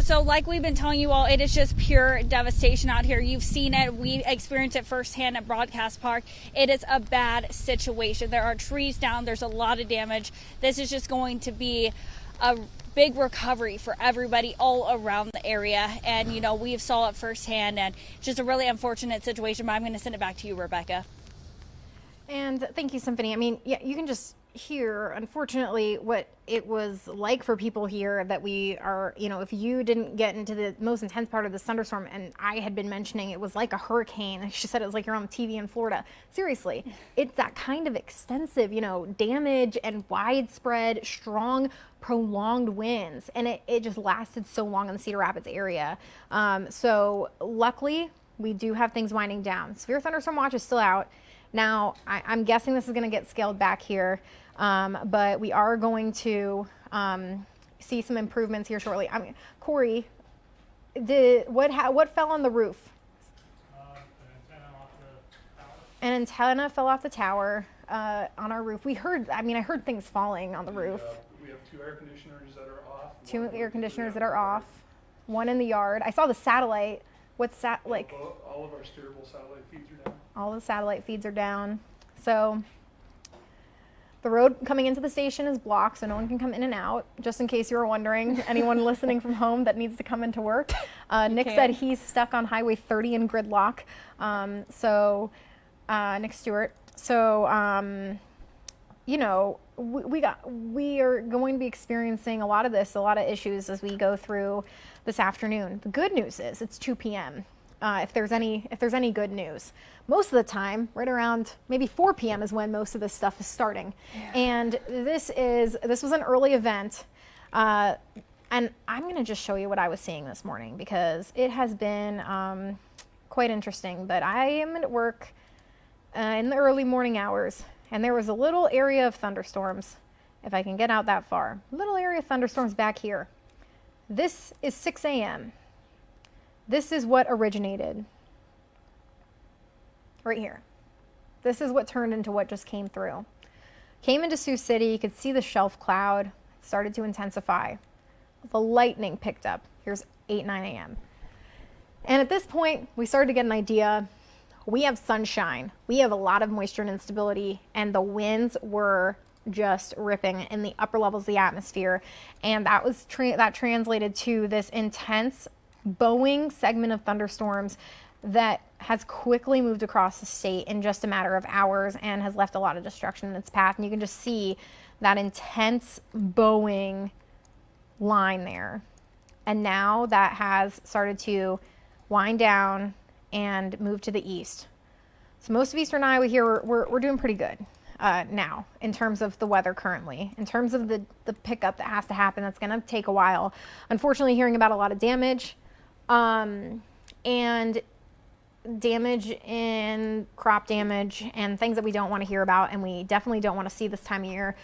So like we've been telling you all, it is just pure devastation out here. You've seen it. We experienced it firsthand at Broadcast Park. It is a bad situation. There are trees down. There's a lot of damage. This is just going to be a big recovery for everybody all around the area. And, we saw it firsthand, and it's just a really unfortunate situation, but I'm going to send it back to you, Rebecca. And thank you, Symphony. I mean, yeah, you can just hear, unfortunately, what it was like for people here that we are, if you didn't get into the most intense part of this thunderstorm, and I had been mentioning it was like a hurricane. She said it was like you're on TV in Florida. Seriously, it's that kind of extensive, damage and widespread, strong, prolonged winds. And it just lasted so long in the Cedar Rapids area. So luckily, we do have things winding down. Severe thunderstorm watch is still out. Now, I'm guessing this is going to get scaled back here, but we are going to see some improvements here shortly. I mean, Corey, what fell on the roof? An antenna fell off the tower on our roof. I heard things falling on the roof. We have 2 air conditioners that are off. 2 air conditioners that are off. One in the yard. I saw the satellite. What's that like? All of our steerable satellite feeds are down. All the satellite feeds are down. So the road coming into the station is blocked, so no one can come in and out, just in case you were wondering, anyone listening from home that needs to come into work. Nick said he's stuck on Highway 30 in gridlock. Nick Stewart. So, we are going to be experiencing a lot of issues as we go through this afternoon. The good news is it's 2 p.m. If there's any good news. Most of the time, right around maybe 4 p.m. is when most of this stuff is starting. Yeah. And this was an early event. And I'm going to just show you what I was seeing this morning because it has been quite interesting. But I am at work in the early morning hours, and there was a little area of thunderstorms, if I can get out that far. Little area of thunderstorms back here. This is 6 a.m. This is what originated right here. This is what turned into what just came through. Came into Sioux City. You could see the shelf cloud. It started to intensify. The lightning picked up. Here's 8, 9 a.m. And at this point, we started to get an idea. We have sunshine. We have a lot of moisture and instability, and the winds were just ripping in the upper levels of the atmosphere. And that was that translated to this intense bowing segment of thunderstorms that has quickly moved across the state in just a matter of hours and has left a lot of destruction in its path. And you can just see that intense bowing line there. And now that has started to wind down and move to the east. So most of eastern Iowa here, we're doing pretty good now in terms of the weather currently. In terms of the pickup that has to happen, that's going to take a while. Unfortunately, hearing about a lot of damage and damage in crop damage and things that we don't want to hear about, and we definitely don't want to see this time of year.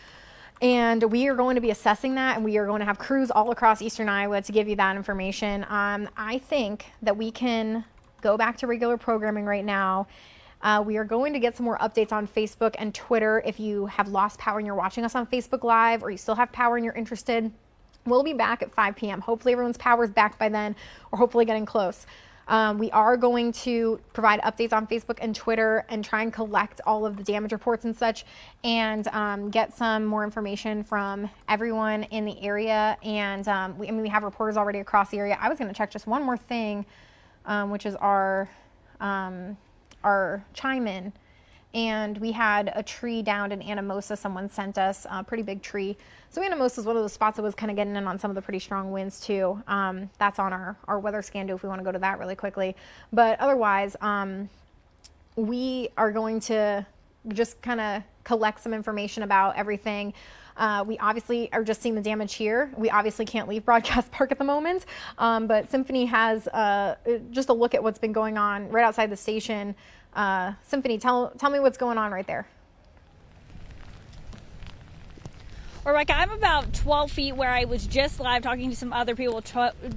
And we are going to be assessing that, and we are going to have crews all across eastern Iowa to give you that information. I think that we can go back to regular programming right now. We are going to get some more updates on Facebook and Twitter. If you have lost power and you're watching us on Facebook Live, or you still have power and you're interested, we'll be back at 5 p.m. Hopefully everyone's power is back by then, or hopefully getting close. We are going to provide updates on Facebook and Twitter and try and collect all of the damage reports and such, and get some more information from everyone in the area. And we have reporters already across the area. I was going to check just one more thing, which is our chime-in. And we had a tree downed in Anamosa. Someone sent us a pretty big tree. So Anamosa is one of the spots that was kind of getting in on some of the pretty strong winds too. That's on our weather scan too, if we want to go to that really quickly. But otherwise, we are going to just kind of collect some information about everything. We obviously are just seeing the damage here. We obviously can't leave Broadcast Park at the moment, but Symphony has just a look at what's been going on right outside the station. Symphony, tell me what's going on right there. Rebecca, I'm about 12 feet where I was just live talking to some other people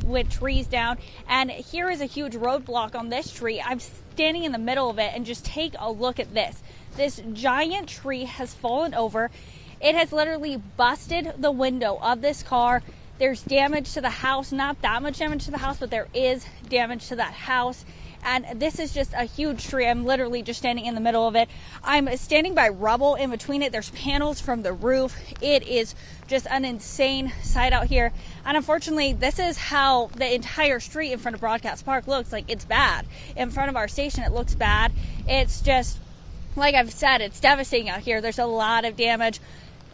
with trees down, and here is a huge roadblock on this tree. I'm standing in the middle of it, and just take a look at this. This giant tree has fallen over. It has literally busted the window of this car. There's damage to the house, not that much damage to the house, but there is damage to that house. And this is just a huge tree. I'm literally just standing in the middle of it. I'm standing by rubble in between it. There's panels from the roof. It is just an insane sight out here. And unfortunately, this is how the entire street in front of Broadcast Park looks. Like, it's bad. In front of our station, it looks bad. It's just, like I've said, it's devastating out here. There's a lot of damage.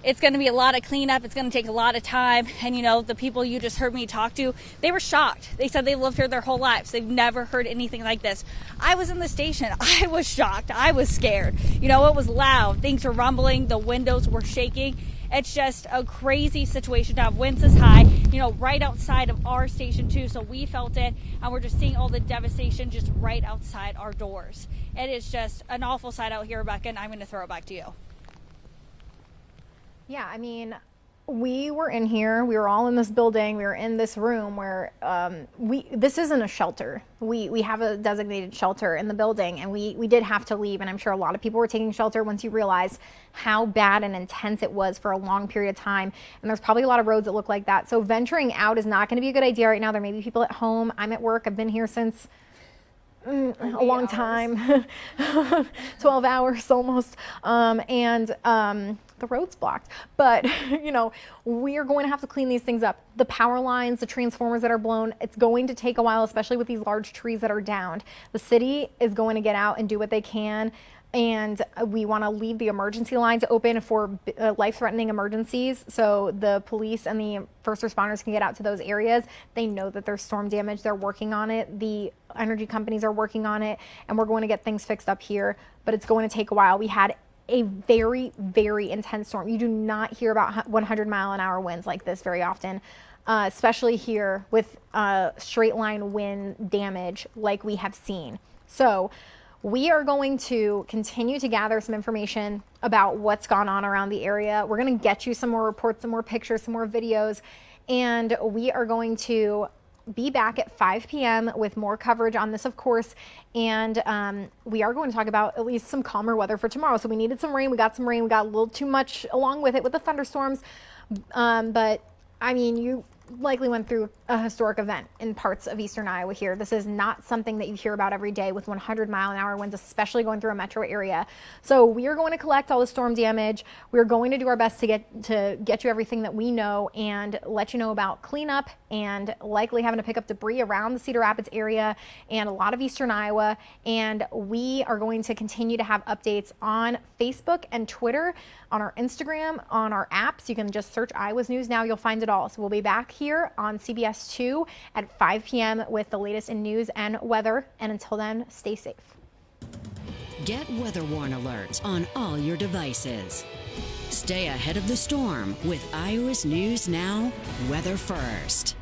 It's going to be a lot of cleanup. It's going to take a lot of time. And, the people you just heard me talk to, they were shocked. They said they've lived here their whole lives. They've never heard anything like this. I was in the station. I was shocked. I was scared. It was loud. Things were rumbling. The windows were shaking. It's just a crazy situation to have winds this high, right outside of our station too. So we felt it, and we're just seeing all the devastation just right outside our doors. It is just an awful sight out here, Rebecca, and I'm going to throw it back to you. Yeah, we were in here. We were all in this building. We were in this room where this isn't a shelter. We have a designated shelter in the building, and we did have to leave. And I'm sure a lot of people were taking shelter once you realized how bad and intense it was for a long period of time. And there's probably a lot of roads that look like that. So venturing out is not going to be a good idea right now. There may be people at home. I'm at work. I've been here since a long time, 12 hours almost. The road's blocked, but we are going to have to clean these things up. The power lines, the transformers that are blown, it's going to take a while, especially with these large trees that are downed. The city is going to get out and do what they can, and we want to leave the emergency lines open for life-threatening emergencies, so the police and the first responders can get out to those areas. They know that there's storm damage. They're working on it. The energy companies are working on it, and we're going to get things fixed up here, but it's going to take a while. We had a very, very intense storm. You do not hear about 100-mile-an-hour winds like this very often. especially here with straight line wind damage like we have seen. So we are going to continue to gather some information about what's gone on around the area. We're going to get you some more reports, some more pictures, some more videos, and we are going to be back at 5 p.m. with more coverage on this, of course, and we are going to talk about at least some calmer weather for tomorrow. So we needed some rain. We got some rain. We got a little too much along with it with the thunderstorms, but I mean, you likely went through a historic event in parts of eastern Iowa here. This is not something that you hear about every day with 100-mile-an-hour winds, especially going through a metro area. So we are going to collect all the storm damage. We're going to do our best to get you everything that we know and let you know about cleanup and likely having to pick up debris around the Cedar Rapids area and a lot of eastern Iowa. And we are going to continue to have updates on Facebook and Twitter, on our Instagram, on our apps. You can just search Iowa's News Now. You'll find it all. So we'll be back here on CBS 2 at 5 p.m. with the latest in news and weather. And until then, stay safe. Get Weather Warn alerts on all your devices. Stay ahead of the storm with Iowa's News Now, Weather First.